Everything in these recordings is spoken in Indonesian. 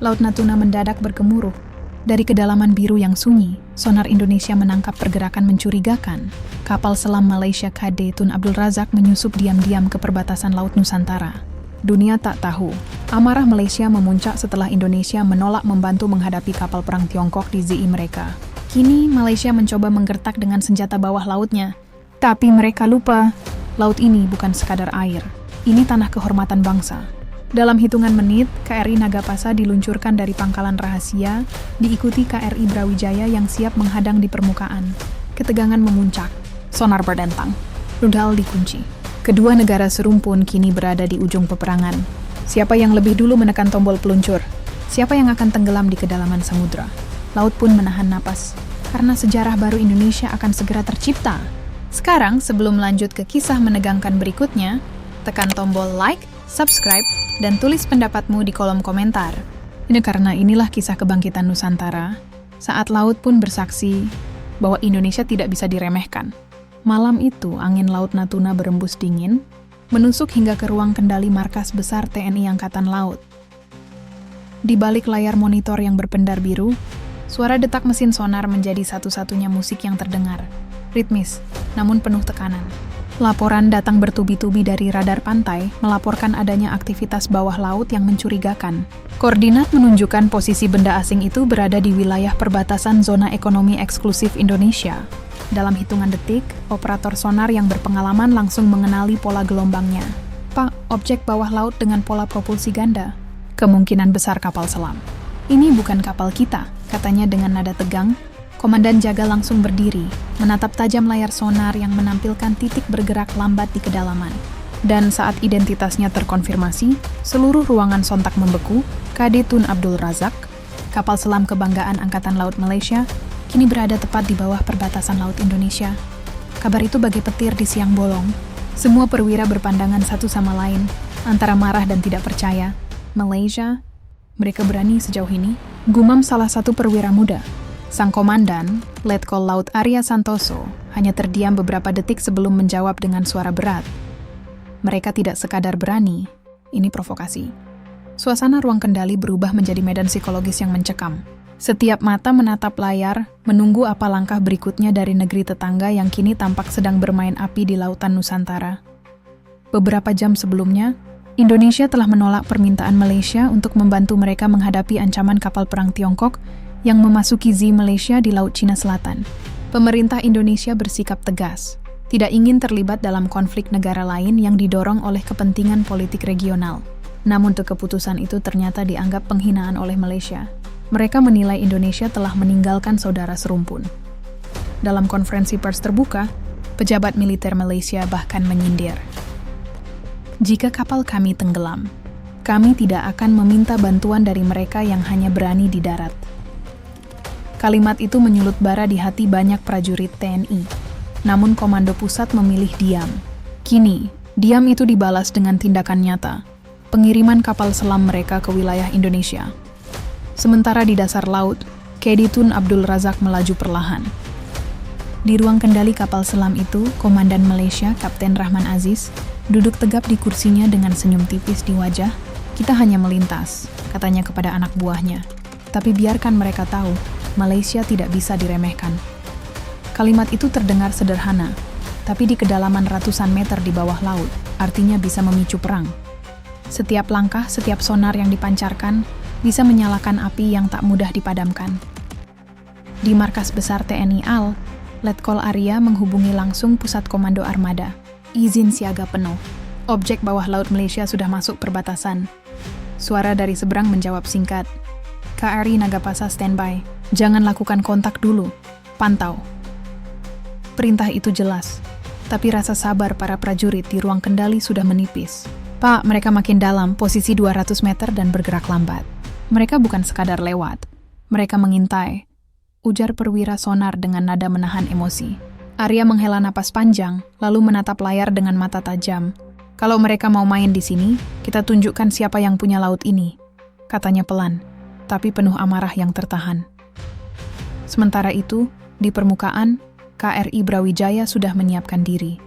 Laut Natuna mendadak bergemuruh. Dari kedalaman biru yang sunyi, sonar Indonesia menangkap pergerakan mencurigakan. Kapal selam Malaysia KD Tun Abdul Razak menyusup diam-diam ke perbatasan Laut Nusantara. Dunia tak tahu. Amarah Malaysia memuncak setelah Indonesia menolak membantu menghadapi kapal perang Tiongkok di ZI mereka. Kini Malaysia mencoba menggertak dengan senjata bawah lautnya. Tapi mereka lupa, laut ini bukan sekadar air. Ini tanah kehormatan bangsa. Dalam hitungan menit, KRI Nagapasa diluncurkan dari pangkalan rahasia, diikuti KRI Brawijaya yang siap menghadang di permukaan. Ketegangan memuncak, sonar berdentang, rudal dikunci. Kedua negara serumpun kini berada di ujung peperangan. Siapa yang lebih dulu menekan tombol peluncur? Siapa yang akan tenggelam di kedalaman samudra? Laut pun menahan napas, karena sejarah baru Indonesia akan segera tercipta. Sekarang, sebelum lanjut ke kisah menegangkan berikutnya, tekan tombol like, subscribe, dan tulis pendapatmu di kolom komentar. Ini karena inilah kisah kebangkitan Nusantara, saat laut pun bersaksi bahwa Indonesia tidak bisa diremehkan. Malam itu, angin Laut Natuna berembus dingin, menusuk hingga ke ruang kendali markas besar TNI Angkatan Laut. Di balik layar monitor yang berpendar biru, suara detak mesin sonar menjadi satu-satunya musik yang terdengar. Ritmis, namun penuh tekanan. Laporan datang bertubi-tubi dari radar pantai, melaporkan adanya aktivitas bawah laut yang mencurigakan. Koordinat menunjukkan posisi benda asing itu berada di wilayah perbatasan zona ekonomi eksklusif Indonesia. Dalam hitungan detik, operator sonar yang berpengalaman langsung mengenali pola gelombangnya. Pak, objek bawah laut dengan pola propulsi ganda. Kemungkinan besar kapal selam. Ini bukan kapal kita, katanya dengan nada tegang. Komandan jaga langsung berdiri, menatap tajam layar sonar yang menampilkan titik bergerak lambat di kedalaman. Dan saat identitasnya terkonfirmasi, seluruh ruangan sontak membeku. KD Tun Abdul Razak, kapal selam kebanggaan Angkatan Laut Malaysia, kini berada tepat di bawah perbatasan Laut Indonesia. Kabar itu bagai petir di siang bolong. Semua perwira berpandangan satu sama lain, antara marah dan tidak percaya. Malaysia, mereka berani sejauh ini? Gumam salah satu perwira muda. Sang komandan, Letkol Laut Arya Santoso, hanya terdiam beberapa detik sebelum menjawab dengan suara berat. Mereka tidak sekadar berani, ini provokasi. Suasana ruang kendali berubah menjadi medan psikologis yang mencekam. Setiap mata menatap layar, menunggu apa langkah berikutnya dari negeri tetangga yang kini tampak sedang bermain api di lautan Nusantara. Beberapa jam sebelumnya, Indonesia telah menolak permintaan Malaysia untuk membantu mereka menghadapi ancaman kapal perang Tiongkok yang memasuki ZI Malaysia di Laut Cina Selatan. Pemerintah Indonesia bersikap tegas, tidak ingin terlibat dalam konflik negara lain yang didorong oleh kepentingan politik regional. Namun keputusan itu ternyata dianggap penghinaan oleh Malaysia. Mereka menilai Indonesia telah meninggalkan saudara serumpun. Dalam konferensi pers terbuka, pejabat militer Malaysia bahkan menyindir. Jika kapal kami tenggelam, kami tidak akan meminta bantuan dari mereka yang hanya berani di darat. Kalimat itu menyulut bara di hati banyak prajurit TNI. Namun Komando Pusat memilih diam. Kini, diam itu dibalas dengan tindakan nyata. Pengiriman kapal selam mereka ke wilayah Indonesia. Sementara di dasar laut, KD Tun Abdul Razak melaju perlahan. Di ruang kendali kapal selam itu, Komandan Malaysia, Kapten Rahman Aziz, duduk tegap di kursinya dengan senyum tipis di wajah. Kita hanya melintas, katanya kepada anak buahnya. Tapi biarkan mereka tahu, Malaysia tidak bisa diremehkan. Kalimat itu terdengar sederhana, tapi di kedalaman ratusan meter di bawah laut, artinya bisa memicu perang. Setiap langkah, setiap sonar yang dipancarkan, bisa menyalakan api yang tak mudah dipadamkan. Di markas besar TNI AL, Letkol Arya menghubungi langsung Pusat Komando Armada. Izin siaga penuh. Objek bawah laut Malaysia sudah masuk perbatasan. Suara dari seberang menjawab singkat. KRI Nagapasa standby. Jangan lakukan kontak dulu. Pantau. Perintah itu jelas. Tapi rasa sabar para prajurit di ruang kendali sudah menipis. Pak, mereka makin dalam, posisi 200 meter dan bergerak lambat. Mereka bukan sekadar lewat. Mereka mengintai. Ujar perwira sonar dengan nada menahan emosi. Arya menghela napas panjang, lalu menatap layar dengan mata tajam. Kalau mereka mau main di sini, kita tunjukkan siapa yang punya laut ini. Katanya pelan, tapi penuh amarah yang tertahan. Sementara itu, di permukaan, KRI Brawijaya sudah menyiapkan diri.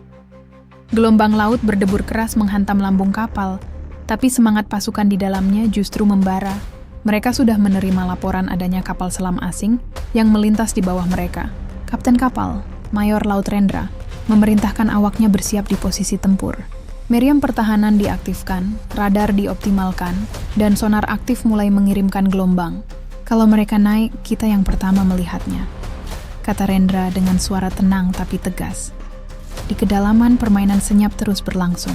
Gelombang laut berdebur keras menghantam lambung kapal, tapi semangat pasukan di dalamnya justru membara. Mereka sudah menerima laporan adanya kapal selam asing yang melintas di bawah mereka. Kapten kapal, Mayor Laut Rendra, memerintahkan awaknya bersiap di posisi tempur. Meriam pertahanan diaktifkan, radar dioptimalkan, dan sonar aktif mulai mengirimkan gelombang. Kalau mereka naik, kita yang pertama melihatnya, kata Rendra dengan suara tenang tapi tegas. Di kedalaman, permainan senyap terus berlangsung.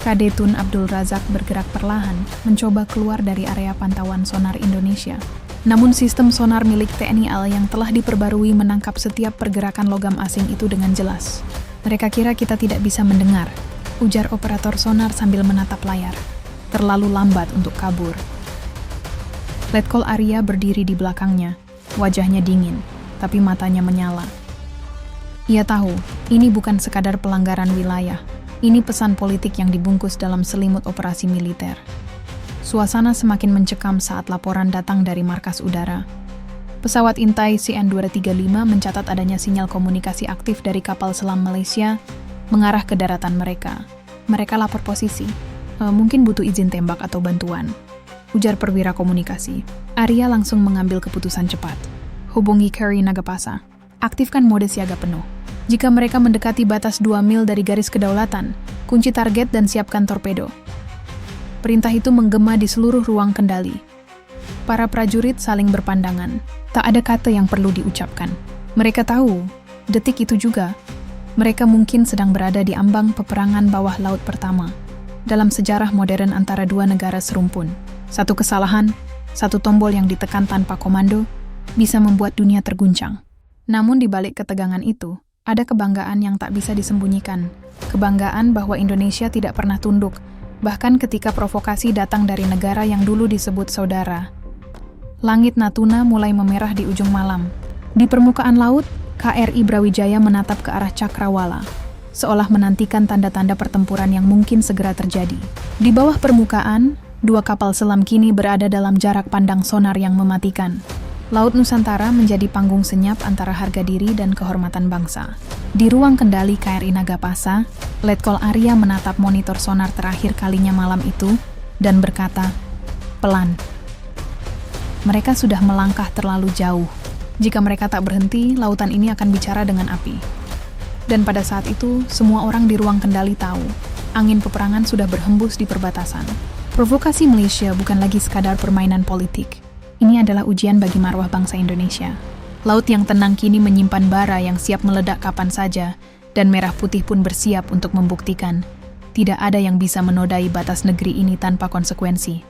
KD Tun Abdul Razak bergerak perlahan, mencoba keluar dari area pantauan sonar Indonesia. Namun sistem sonar milik TNI AL yang telah diperbarui menangkap setiap pergerakan logam asing itu dengan jelas. Mereka kira kita tidak bisa mendengar, ujar operator sonar sambil menatap layar. Terlalu lambat untuk kabur. Letkol Arya berdiri di belakangnya, wajahnya dingin, tapi matanya menyala. Ia tahu, ini bukan sekadar pelanggaran wilayah. Ini pesan politik yang dibungkus dalam selimut operasi militer. Suasana semakin mencekam saat laporan datang dari markas udara. Pesawat intai CN-235 mencatat adanya sinyal komunikasi aktif dari kapal selam Malaysia mengarah ke daratan mereka. Mereka lapor posisi. Mungkin butuh izin tembak atau bantuan, ujar perwira komunikasi. Arya langsung mengambil keputusan cepat. Hubungi Kri Nagapasa. Aktifkan mode siaga penuh. Jika mereka mendekati batas 2 mil dari garis kedaulatan, kunci target dan siapkan torpedo. Perintah itu menggema di seluruh ruang kendali. Para prajurit saling berpandangan. Tak ada kata yang perlu diucapkan. Mereka tahu, detik itu juga, mereka mungkin sedang berada di ambang peperangan bawah laut pertama dalam sejarah modern antara dua negara serumpun. Satu kesalahan, satu tombol yang ditekan tanpa komando, bisa membuat dunia terguncang. Namun di balik ketegangan itu, ada kebanggaan yang tak bisa disembunyikan. Kebanggaan bahwa Indonesia tidak pernah tunduk, bahkan ketika provokasi datang dari negara yang dulu disebut saudara. Langit Natuna mulai memerah di ujung malam. Di permukaan laut, KRI Brawijaya menatap ke arah Cakrawala, seolah menantikan tanda-tanda pertempuran yang mungkin segera terjadi. Di bawah permukaan, dua kapal selam kini berada dalam jarak pandang sonar yang mematikan. Laut Nusantara menjadi panggung senyap antara harga diri dan kehormatan bangsa. Di ruang kendali KRI Nagapasa, Letkol Arya menatap monitor sonar terakhir kalinya malam itu dan berkata, "Pelan." Mereka sudah melangkah terlalu jauh. Jika mereka tak berhenti, lautan ini akan bicara dengan api. Dan pada saat itu, semua orang di ruang kendali tahu, angin peperangan sudah berhembus di perbatasan. Provokasi Malaysia bukan lagi sekadar permainan politik. Ini adalah ujian bagi marwah bangsa Indonesia. Laut yang tenang kini menyimpan bara yang siap meledak kapan saja, dan merah putih pun bersiap untuk membuktikan tidak ada yang bisa menodai batas negeri ini tanpa konsekuensi.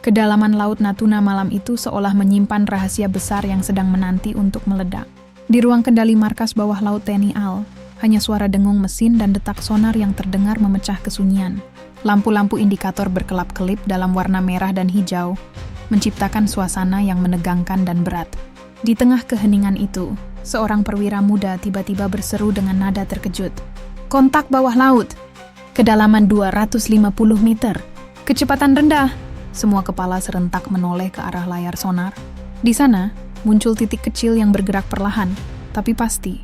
Kedalaman Laut Natuna malam itu seolah menyimpan rahasia besar yang sedang menanti untuk meledak. Di ruang kendali markas bawah laut TNI AL, hanya suara dengung mesin dan detak sonar yang terdengar memecah kesunyian. Lampu-lampu indikator berkelap-kelip dalam warna merah dan hijau, menciptakan suasana yang menegangkan dan berat. Di tengah keheningan itu, seorang perwira muda tiba-tiba berseru dengan nada terkejut. "Kontak bawah laut! Kedalaman 250 meter! Kecepatan rendah!" Semua kepala serentak menoleh ke arah layar sonar. Di sana, muncul titik kecil yang bergerak perlahan, tapi pasti,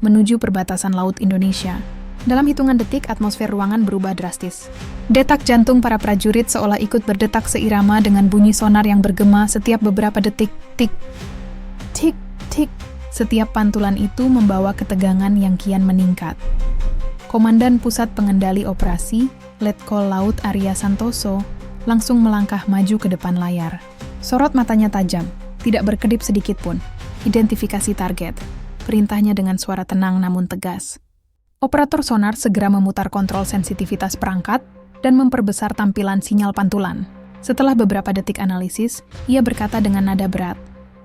menuju perbatasan laut Indonesia. Dalam hitungan detik, atmosfer ruangan berubah drastis. Detak jantung para prajurit seolah ikut berdetak seirama dengan bunyi sonar yang bergema setiap beberapa detik. Tik, tik, tik. Setiap pantulan itu membawa ketegangan yang kian meningkat. Komandan Pusat Pengendali Operasi, Letkol Laut Arya Santoso, langsung melangkah maju ke depan layar. Sorot matanya tajam, tidak berkedip sedikit pun. Identifikasi target. Perintahnya dengan suara tenang namun tegas. Operator sonar segera memutar kontrol sensitivitas perangkat dan memperbesar tampilan sinyal pantulan. Setelah beberapa detik analisis, ia berkata dengan nada berat,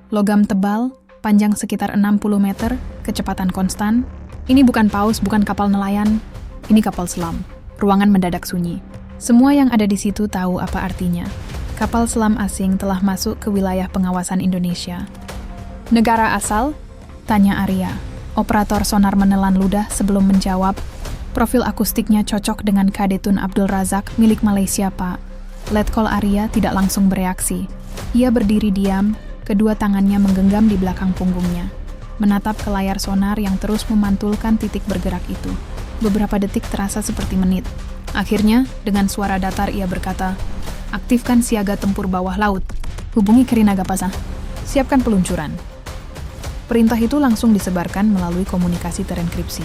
"Logam tebal, panjang sekitar 60 meter, kecepatan konstan. Ini bukan paus, bukan kapal nelayan. Ini kapal selam." Ruangan mendadak sunyi. Semua yang ada di situ tahu apa artinya. Kapal selam asing telah masuk ke wilayah pengawasan Indonesia. "Negara asal?" tanya Arya. Operator sonar menelan ludah sebelum menjawab. Profil akustiknya cocok dengan KD Tun Abdul Razak milik Malaysia, Pak. Letkol Arya tidak langsung bereaksi. Ia berdiri diam, kedua tangannya menggenggam di belakang punggungnya, menatap ke layar sonar yang terus memantulkan titik bergerak itu. Beberapa detik terasa seperti menit. Akhirnya, dengan suara datar ia berkata, Aktifkan siaga tempur bawah laut. Hubungi Kri Nagapasa. Siapkan peluncuran. Perintah itu langsung disebarkan melalui komunikasi terenkripsi.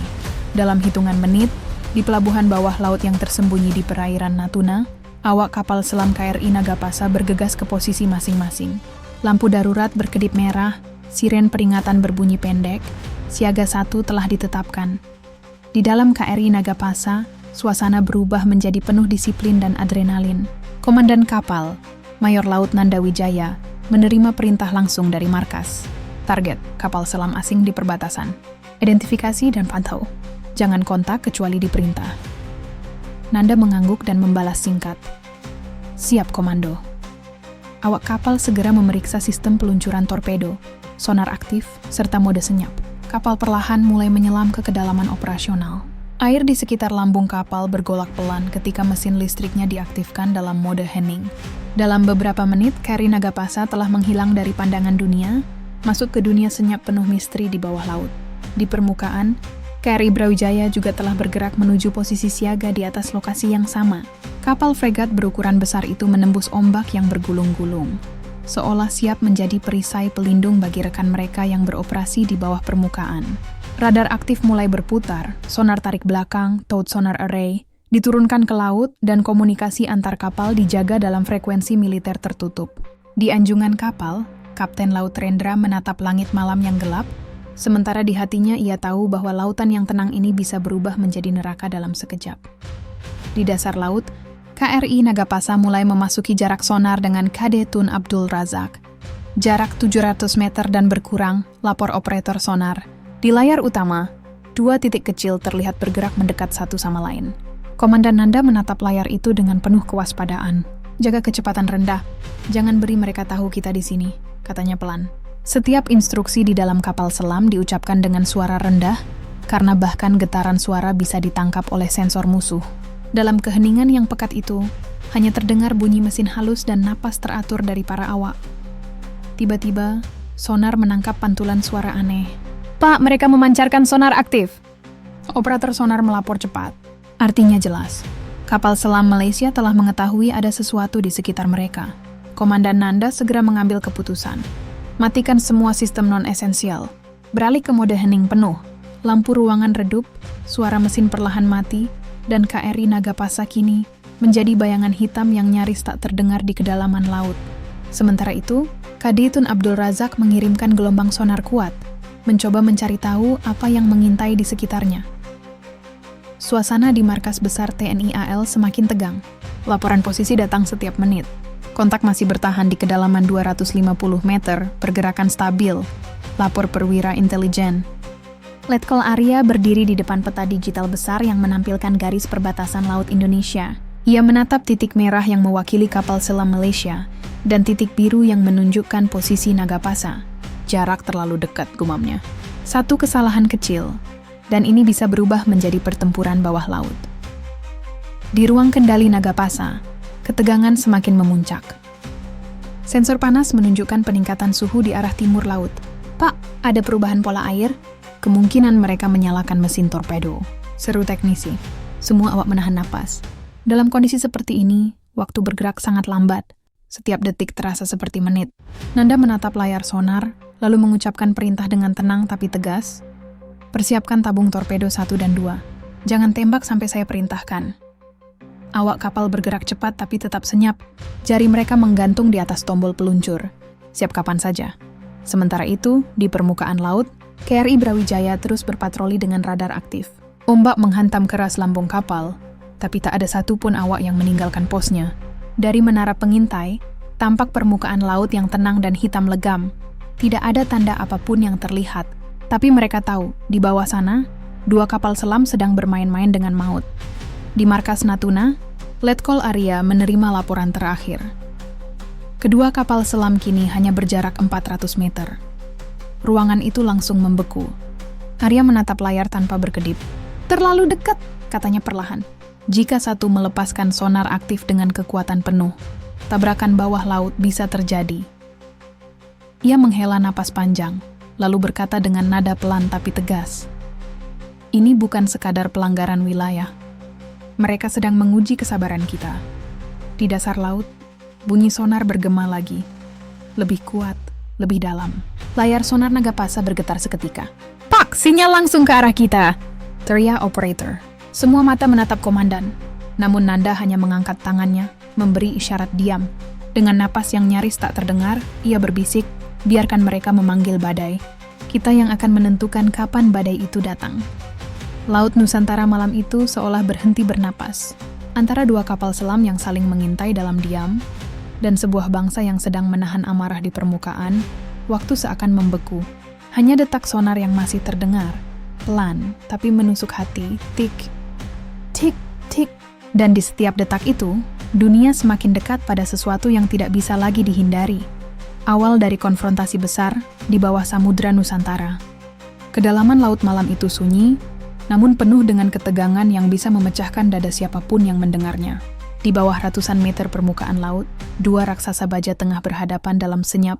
Dalam hitungan menit, di pelabuhan bawah laut yang tersembunyi di perairan Natuna, awak kapal selam KRI Nagapasa bergegas ke posisi masing-masing. Lampu darurat berkedip merah, siren peringatan berbunyi pendek, siaga 1 telah ditetapkan. Di dalam KRI Nagapasa, suasana berubah menjadi penuh disiplin dan adrenalin. Komandan kapal, Mayor Laut Nanda Wijaya, menerima perintah langsung dari markas. Target, kapal selam asing di perbatasan. Identifikasi dan pantau. Jangan kontak kecuali diperintah. Nanda mengangguk dan membalas singkat. Siap, Komando. Awak kapal segera memeriksa sistem peluncuran torpedo, sonar aktif, serta mode senyap. Kapal perlahan mulai menyelam ke kedalaman operasional. Air di sekitar lambung kapal bergolak pelan ketika mesin listriknya diaktifkan dalam mode Henning. Dalam beberapa menit, KRI Nagapasa telah menghilang dari pandangan dunia, masuk ke dunia senyap penuh misteri di bawah laut. Di permukaan, KRI Brawijaya juga telah bergerak menuju posisi siaga di atas lokasi yang sama. Kapal fregat berukuran besar itu menembus ombak yang bergulung-gulung, seolah siap menjadi perisai pelindung bagi rekan mereka yang beroperasi di bawah permukaan. Radar aktif mulai berputar, sonar tarik belakang, towed sonar array, diturunkan ke laut, dan komunikasi antar kapal dijaga dalam frekuensi militer tertutup. Di anjungan kapal, Kapten Laut Rendra menatap langit malam yang gelap, sementara di hatinya ia tahu bahwa lautan yang tenang ini bisa berubah menjadi neraka dalam sekejap. Di dasar laut, KRI Nagapasa mulai memasuki jarak sonar dengan KD Tun Abdul Razak. Jarak 700 meter dan berkurang, lapor operator sonar. Di layar utama, 2 titik kecil terlihat bergerak mendekat satu sama lain. Komandan Nanda menatap layar itu dengan penuh kewaspadaan. Jaga kecepatan rendah, jangan beri mereka tahu kita di sini, katanya pelan. Setiap instruksi di dalam kapal selam diucapkan dengan suara rendah, karena bahkan getaran suara bisa ditangkap oleh sensor musuh. Dalam keheningan yang pekat itu, hanya terdengar bunyi mesin halus dan napas teratur dari para awak. Tiba-tiba, sonar menangkap pantulan suara aneh. Pak, mereka memancarkan sonar aktif. Operator sonar melapor cepat. Artinya jelas, kapal selam Malaysia telah mengetahui ada sesuatu di sekitar mereka. Komandan Nanda segera mengambil keputusan. Matikan semua sistem non-esensial. Beralih ke mode hening penuh. Lampu ruangan redup, suara mesin perlahan mati, dan KRI Nagapasa kini menjadi bayangan hitam yang nyaris tak terdengar di kedalaman laut. Sementara itu, KD Tun Abdul Razak mengirimkan gelombang sonar kuat, mencoba mencari tahu apa yang mengintai di sekitarnya. Suasana di markas besar TNI AL semakin tegang. Laporan posisi datang setiap menit. Kontak masih bertahan di kedalaman 250 meter, pergerakan stabil. Lapor perwira intelijen. Letkol Arya berdiri di depan peta digital besar yang menampilkan garis perbatasan laut Indonesia. Ia menatap titik merah yang mewakili kapal selam Malaysia dan titik biru yang menunjukkan posisi Nagapasa. Jarak terlalu dekat, gumamnya. Satu kesalahan kecil, dan ini bisa berubah menjadi pertempuran bawah laut. Di ruang kendali Nagapasa, ketegangan semakin memuncak. Sensor panas menunjukkan peningkatan suhu di arah timur laut. Pak, ada perubahan pola air? Kemungkinan mereka menyalakan mesin torpedo. Seru teknisi. Semua awak menahan napas. Dalam kondisi seperti ini, waktu bergerak sangat lambat. Setiap detik terasa seperti menit. Nanda menatap layar sonar, lalu mengucapkan perintah dengan tenang tapi tegas. Persiapkan tabung torpedo 1 dan 2. Jangan tembak sampai saya perintahkan. Awak kapal bergerak cepat tapi tetap senyap. Jari mereka menggantung di atas tombol peluncur. Siap kapan saja. Sementara itu, di permukaan laut, KRI Brawijaya terus berpatroli dengan radar aktif. Ombak menghantam keras lambung kapal, tapi tak ada satupun awak yang meninggalkan posnya. Dari menara pengintai, tampak permukaan laut yang tenang dan hitam legam. Tidak ada tanda apapun yang terlihat, tapi mereka tahu, di bawah sana, 2 kapal selam sedang bermain-main dengan maut. Di markas Natuna, Letkol Arya menerima laporan terakhir. Kedua kapal selam kini hanya berjarak 400 meter. Ruangan itu langsung membeku. Arya menatap layar tanpa berkedip. Terlalu dekat, katanya perlahan. Jika satu melepaskan sonar aktif dengan kekuatan penuh, tabrakan bawah laut bisa terjadi. Ia menghela napas panjang, lalu berkata dengan nada pelan tapi tegas. Ini bukan sekadar pelanggaran wilayah. Mereka sedang menguji kesabaran kita. Di dasar laut, Bunyi sonar bergema lagi. Lebih kuat, lebih dalam. Layar sonar Nagapasa bergetar seketika. "Pak, sinyal langsung ke arah kita!" teriak operator. Semua mata menatap komandan. Namun Nanda hanya mengangkat tangannya, memberi isyarat diam. Dengan napas yang nyaris tak terdengar, ia berbisik, "Biarkan mereka memanggil badai. Kita yang akan menentukan kapan badai itu datang." Laut Nusantara malam itu seolah berhenti bernapas. Antara dua kapal selam yang saling mengintai dalam diam, dan sebuah bangsa yang sedang menahan amarah di permukaan, waktu seakan membeku. Hanya detak sonar yang masih terdengar, pelan tapi menusuk hati, tik, tik, tik. Dan di setiap detak itu, dunia semakin dekat pada sesuatu yang tidak bisa lagi dihindari. Awal dari konfrontasi besar di bawah Samudra Nusantara. Kedalaman laut malam itu sunyi, namun penuh dengan ketegangan yang bisa memecahkan dada siapapun yang mendengarnya. Di bawah ratusan meter permukaan laut, dua raksasa baja tengah berhadapan dalam senyap,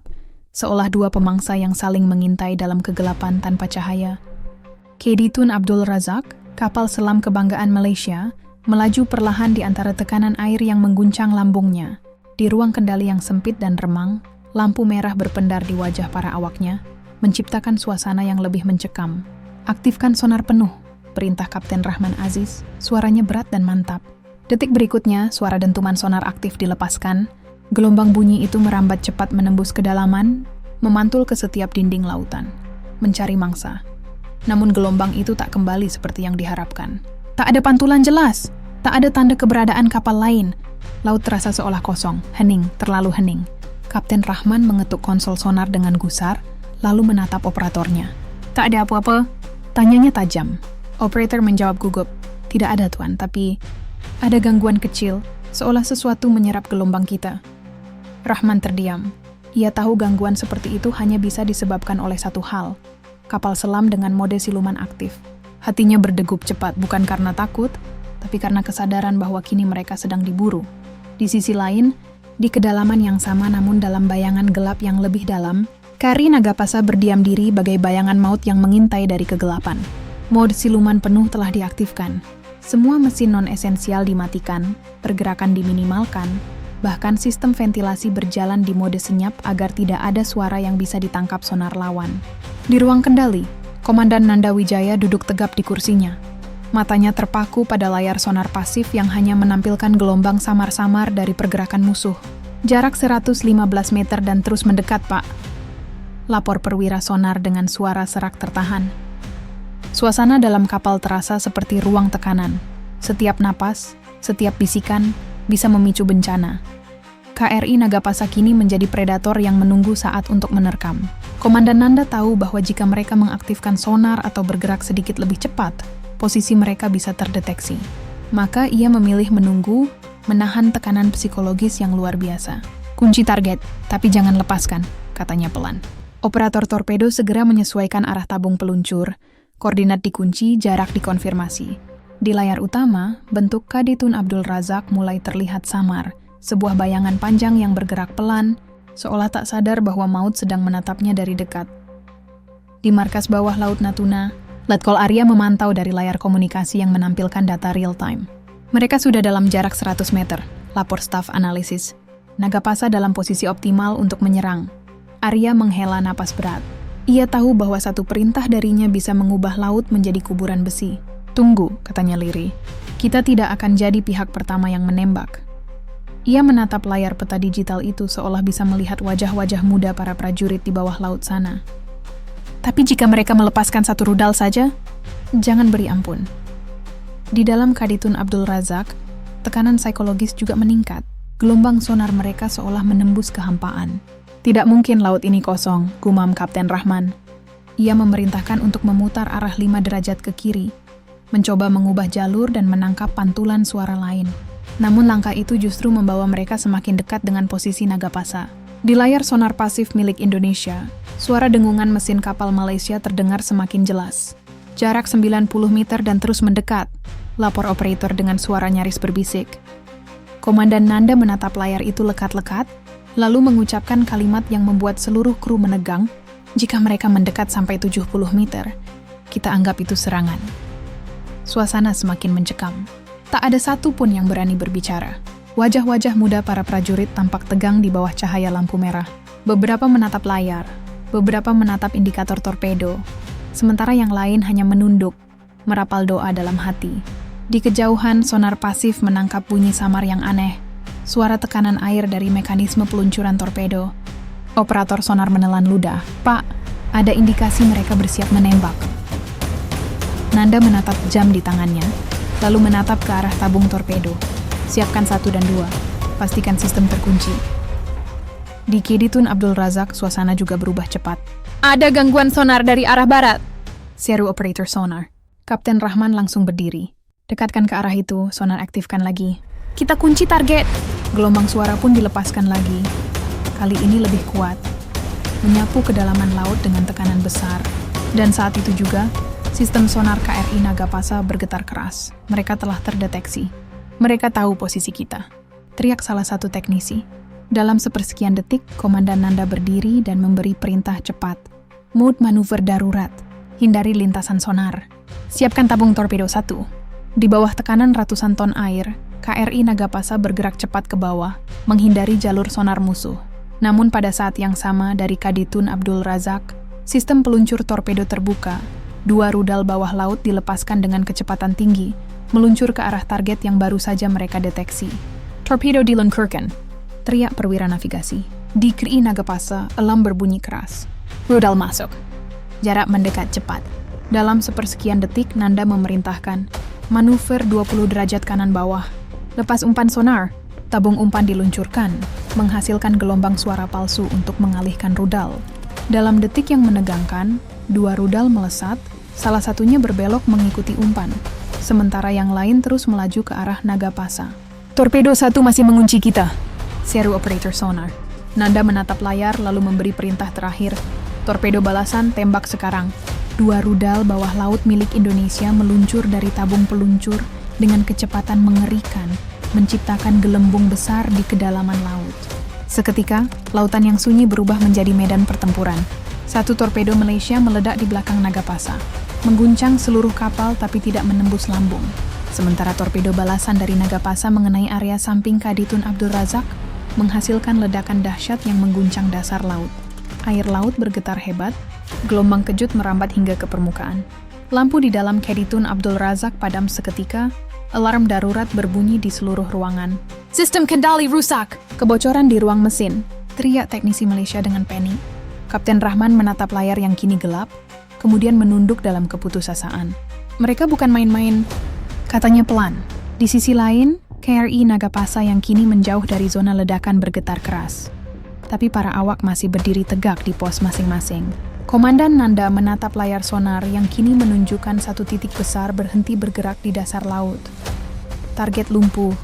seolah dua pemangsa yang saling mengintai dalam kegelapan tanpa cahaya. KD Tun Abdul Razak, kapal selam kebanggaan Malaysia, melaju perlahan di antara tekanan air yang mengguncang lambungnya. Di ruang kendali yang sempit dan remang, lampu merah berpendar di wajah para awaknya, menciptakan suasana yang lebih mencekam. "Aktifkan sonar penuh," perintah Kapten Rahman Aziz, suaranya berat dan mantap. Detik berikutnya, suara dentuman sonar aktif dilepaskan. Gelombang bunyi itu merambat cepat menembus kedalaman, memantul ke setiap dinding lautan, mencari mangsa. Namun gelombang itu tak kembali seperti yang diharapkan. Tak ada pantulan jelas, tak ada tanda keberadaan kapal lain. Laut terasa seolah kosong, hening, terlalu hening. Kapten Rahman mengetuk konsol sonar dengan gusar, lalu menatap operatornya. "Tak ada apa-apa?" tanyanya tajam. Operator menjawab gugup, "Tidak ada, Tuan, tapi ada gangguan kecil, seolah sesuatu menyerap gelombang kita." Rahman terdiam. Ia tahu gangguan seperti itu hanya bisa disebabkan oleh satu hal, kapal selam dengan mode siluman aktif. Hatinya berdegup cepat bukan karena takut, tapi karena kesadaran bahwa kini mereka sedang diburu. Di sisi lain, di kedalaman yang sama namun dalam bayangan gelap yang lebih dalam, Kri Nagapasa berdiam diri bagai bayangan maut yang mengintai dari kegelapan. Mode siluman penuh telah diaktifkan. Semua mesin non-esensial dimatikan, pergerakan diminimalkan, bahkan sistem ventilasi berjalan di mode senyap agar tidak ada suara yang bisa ditangkap sonar lawan. Di ruang kendali, Komandan Nanda Wijaya duduk tegap di kursinya. Matanya terpaku pada layar sonar pasif yang hanya menampilkan gelombang samar-samar dari pergerakan musuh. "Jarak 115 meter dan terus mendekat, Pak," lapor perwira sonar dengan suara serak tertahan. Suasana dalam kapal terasa seperti ruang tekanan. Setiap napas, setiap bisikan, bisa memicu bencana. KRI Nagapasa kini menjadi predator yang menunggu saat untuk menerkam. Komandan Nanda tahu bahwa jika mereka mengaktifkan sonar atau bergerak sedikit lebih cepat, posisi mereka bisa terdeteksi. Maka ia memilih menunggu, menahan tekanan psikologis yang luar biasa. "Kunci target, tapi jangan lepaskan," katanya pelan. Operator torpedo segera menyesuaikan arah tabung peluncur, koordinat dikunci, jarak dikonfirmasi. Di layar utama, bentuk KD Tun Abdul Razak mulai terlihat samar, sebuah bayangan panjang yang bergerak pelan, seolah tak sadar bahwa maut sedang menatapnya dari dekat. Di markas bawah Laut Natuna, Letkol Arya memantau dari layar komunikasi yang menampilkan data real-time. "Mereka sudah dalam jarak 100 meter, lapor staf analisis. Nagapasa dalam posisi optimal untuk menyerang." Arya menghela napas berat. Ia tahu bahwa satu perintah darinya bisa mengubah laut menjadi kuburan besi. "Tunggu," katanya lirih. "Kita tidak akan jadi pihak pertama yang menembak." Ia menatap layar peta digital itu seolah bisa melihat wajah-wajah muda para prajurit di bawah laut sana. "Tapi jika mereka melepaskan satu rudal saja?" "Jangan beri ampun." Di dalam KD Tun Abdul Razak, tekanan psikologis juga meningkat. Gelombang sonar mereka seolah menembus kehampaan. "Tidak mungkin laut ini kosong," gumam Kapten Rahman. Ia memerintahkan untuk memutar arah 5 derajat ke kiri, mencoba mengubah jalur dan menangkap pantulan suara lain. Namun langkah itu justru membawa mereka semakin dekat dengan posisi Nagapasa. Di layar sonar pasif milik Indonesia, suara dengungan mesin kapal Malaysia terdengar semakin jelas. "Jarak 90 meter dan terus mendekat," lapor operator dengan suara nyaris berbisik. Komandan Nanda menatap layar itu lekat-lekat, lalu mengucapkan kalimat yang membuat seluruh kru menegang. "Jika mereka mendekat sampai 70 meter, kita anggap itu serangan." Suasana semakin mencekam. Tak ada satu pun yang berani berbicara. Wajah-wajah muda para prajurit tampak tegang di bawah cahaya lampu merah. Beberapa menatap layar, beberapa menatap indikator torpedo, sementara yang lain hanya menunduk, merapal doa dalam hati. Di kejauhan, sonar pasif menangkap bunyi samar yang aneh, suara tekanan air dari mekanisme peluncuran torpedo. Operator sonar menelan ludah. "Pak, ada indikasi mereka bersiap menembak." Nanda menatap jam di tangannya, lalu menatap ke arah tabung torpedo. "Siapkan 1 dan 2. Pastikan sistem terkunci." Di Kedi Tun Abdul Razak, suasana juga berubah cepat. "Ada gangguan sonar dari arah barat," seru operator sonar. Kapten Rahman langsung berdiri. "Dekatkan ke arah itu, sonar aktifkan lagi." "Kita kunci target." Gelombang suara pun dilepaskan lagi. Kali ini lebih kuat, menyapu kedalaman laut dengan tekanan besar. Dan saat itu juga, sistem sonar KRI Nagapasa bergetar keras. Mereka telah terdeteksi. "Mereka tahu posisi kita," teriak salah satu teknisi. Dalam sepersekian detik, Komandan Nanda berdiri dan memberi perintah cepat. "Mode manuver darurat. Hindari lintasan sonar. Siapkan tabung torpedo 1. Di bawah tekanan ratusan ton air, KRI Nagapasa bergerak cepat ke bawah, menghindari jalur sonar musuh. Namun pada saat yang sama dari Kedi Tun Abdul Razak, sistem peluncur torpedo terbuka. 2 rudal bawah laut dilepaskan dengan kecepatan tinggi, meluncur ke arah target yang baru saja mereka deteksi. "Torpedo diluncurkan," teriak perwira navigasi. Di KRI Nagapasa, alarm berbunyi keras. "Rudal masuk." Jarak mendekat cepat. Dalam sepersekian detik, Nanda memerintahkan manuver 20 derajat kanan bawah. Lepas umpan sonar, tabung umpan diluncurkan, menghasilkan gelombang suara palsu untuk mengalihkan rudal. Dalam detik yang menegangkan, 2 rudal melesat, salah satunya berbelok mengikuti umpan, sementara yang lain terus melaju ke arah Nagapasa. "Torpedo 1 masih mengunci kita," seru operator sonar. Nanda menatap layar lalu memberi perintah terakhir. "Torpedo balasan, tembak sekarang." 2 rudal bawah laut milik Indonesia meluncur dari tabung peluncur dengan kecepatan mengerikan, menciptakan gelembung besar di kedalaman laut. Seketika, lautan yang sunyi berubah menjadi medan pertempuran. 1 torpedo Malaysia meledak di belakang Nagapasa, mengguncang seluruh kapal tapi tidak menembus lambung. Sementara torpedo balasan dari Nagapasa mengenai area samping Kedi Tun Abdul Razak, menghasilkan ledakan dahsyat yang mengguncang dasar laut. Air laut bergetar hebat, gelombang kejut merambat hingga ke permukaan. Lampu di dalam Kedi Tun Abdul Razak padam seketika, alarm darurat berbunyi di seluruh ruangan. "Sistem kendali rusak!" "Kebocoran di ruang mesin," teriak teknisi Malaysia dengan panik. Kapten Rahman menatap layar yang kini gelap, kemudian menunduk dalam keputusasaan. "Mereka bukan main-main," katanya pelan. Di sisi lain, KRI Nagapasa yang kini menjauh dari zona ledakan bergetar keras. Tapi para awak masih berdiri tegak di pos masing-masing. Komandan Nanda menatap layar sonar yang kini menunjukkan 1 titik besar berhenti bergerak di dasar laut. "Target lumpuh,"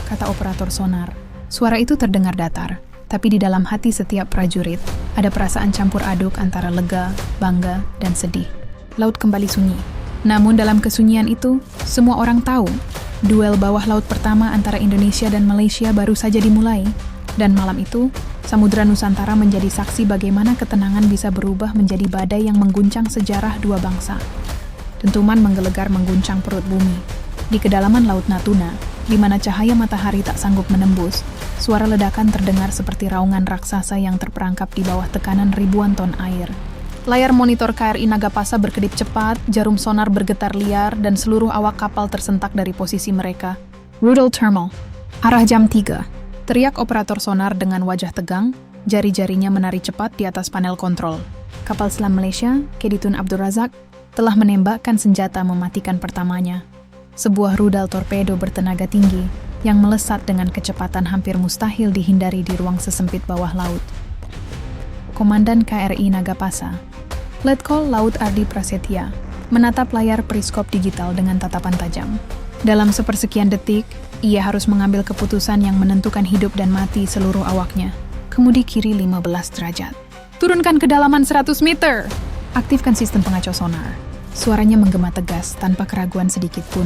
kata operator sonar. Suara itu terdengar datar, tapi di dalam hati setiap prajurit ada perasaan campur aduk antara lega, bangga, dan sedih. Laut kembali sunyi. Namun dalam kesunyian itu, semua orang tahu, duel bawah laut pertama antara Indonesia dan Malaysia baru saja dimulai. Dan malam itu, Samudra Nusantara menjadi saksi bagaimana ketenangan bisa berubah menjadi badai yang mengguncang sejarah 2 bangsa. Dentuman menggelegar mengguncang perut bumi. Di kedalaman Laut Natuna, di mana cahaya matahari tak sanggup menembus, suara ledakan terdengar seperti raungan raksasa yang terperangkap di bawah tekanan ribuan ton air. Layar monitor KRI Nagapasa berkedip cepat, jarum sonar bergetar liar, dan seluruh awak kapal tersentak dari posisi mereka. "Rudal Thermal, arah jam 3. Teriak operator sonar dengan wajah tegang, jari-jarinya menari cepat di atas panel kontrol. Kapal selam Malaysia, Kedi Tun Abdul Razak, telah menembakkan senjata mematikan pertamanya. Sebuah rudal torpedo bertenaga tinggi yang melesat dengan kecepatan hampir mustahil dihindari di ruang sesempit bawah laut. Komandan KRI Nagapasa, Letkol Laut Ardi Prasetya, menatap layar periskop digital dengan tatapan tajam. Dalam sepersekian detik, ia harus mengambil keputusan yang menentukan hidup dan mati seluruh awaknya. Kemudi kiri 15 derajat. "Turunkan kedalaman 100 meter!" Aktifkan sistem pengacau sonar. Suaranya menggema tegas tanpa keraguan sedikit pun.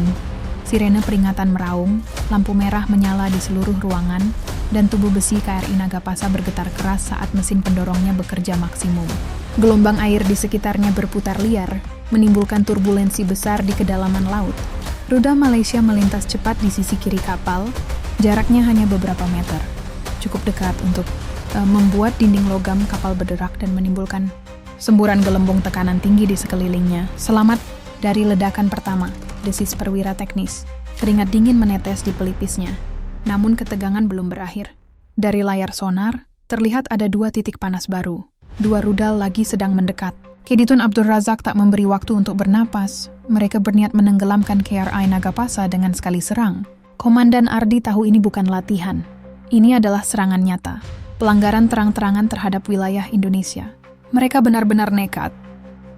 Sirene peringatan meraung, lampu merah menyala di seluruh ruangan, dan tubuh besi KRI Nagapasa bergetar keras saat mesin pendorongnya bekerja maksimum. Gelombang air di sekitarnya berputar liar, menimbulkan turbulensi besar di kedalaman laut. Rudal Malaysia melintas cepat di sisi kiri kapal, Jaraknya hanya beberapa meter, cukup dekat untuk membuat dinding logam kapal berderak dan menimbulkan semburan gelembung tekanan tinggi di sekelilingnya. Selamat dari ledakan pertama, desis perwira teknis. Keringat dingin menetes di pelipisnya. Namun ketegangan belum berakhir. Dari layar sonar, terlihat ada 2 titik panas baru. 2 rudal lagi sedang mendekat. Kadetun Abdul Razak tak memberi waktu untuk bernapas. Mereka berniat menenggelamkan KRI Nagapasa dengan sekali serang. Komandan Ardi tahu ini bukan latihan. Ini adalah serangan nyata. Pelanggaran terang-terangan terhadap wilayah Indonesia. Mereka benar-benar nekat.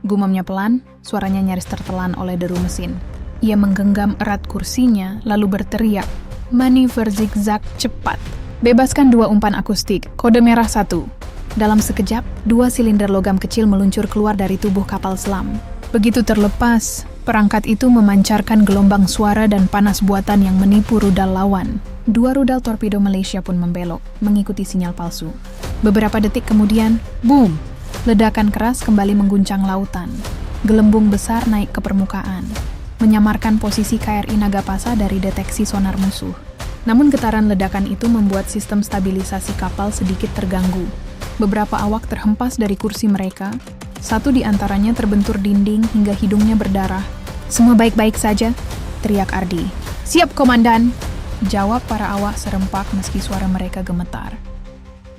Gumamnya pelan, suaranya nyaris tertelan oleh deru mesin. Ia menggenggam erat kursinya, lalu berteriak, "Manuver zigzag cepat. Bebaskan 2 umpan akustik, kode merah 1. Dalam sekejap, 2 silinder logam kecil meluncur keluar dari tubuh kapal selam. Begitu terlepas, perangkat itu memancarkan gelombang suara dan panas buatan yang menipu rudal lawan. 2 rudal torpedo Malaysia pun membelok, mengikuti sinyal palsu. Beberapa detik kemudian, boom! Ledakan keras kembali mengguncang lautan. Gelembung besar naik ke permukaan, menyamarkan posisi KRI Nagapasa dari deteksi sonar musuh. Namun getaran ledakan itu membuat sistem stabilisasi kapal sedikit terganggu. Beberapa awak terhempas dari kursi mereka. 1 di antaranya terbentur dinding hingga hidungnya berdarah. "Semua baik-baik saja?" teriak Ardi. "Siap, Komandan!" jawab para awak serempak meski suara mereka gemetar.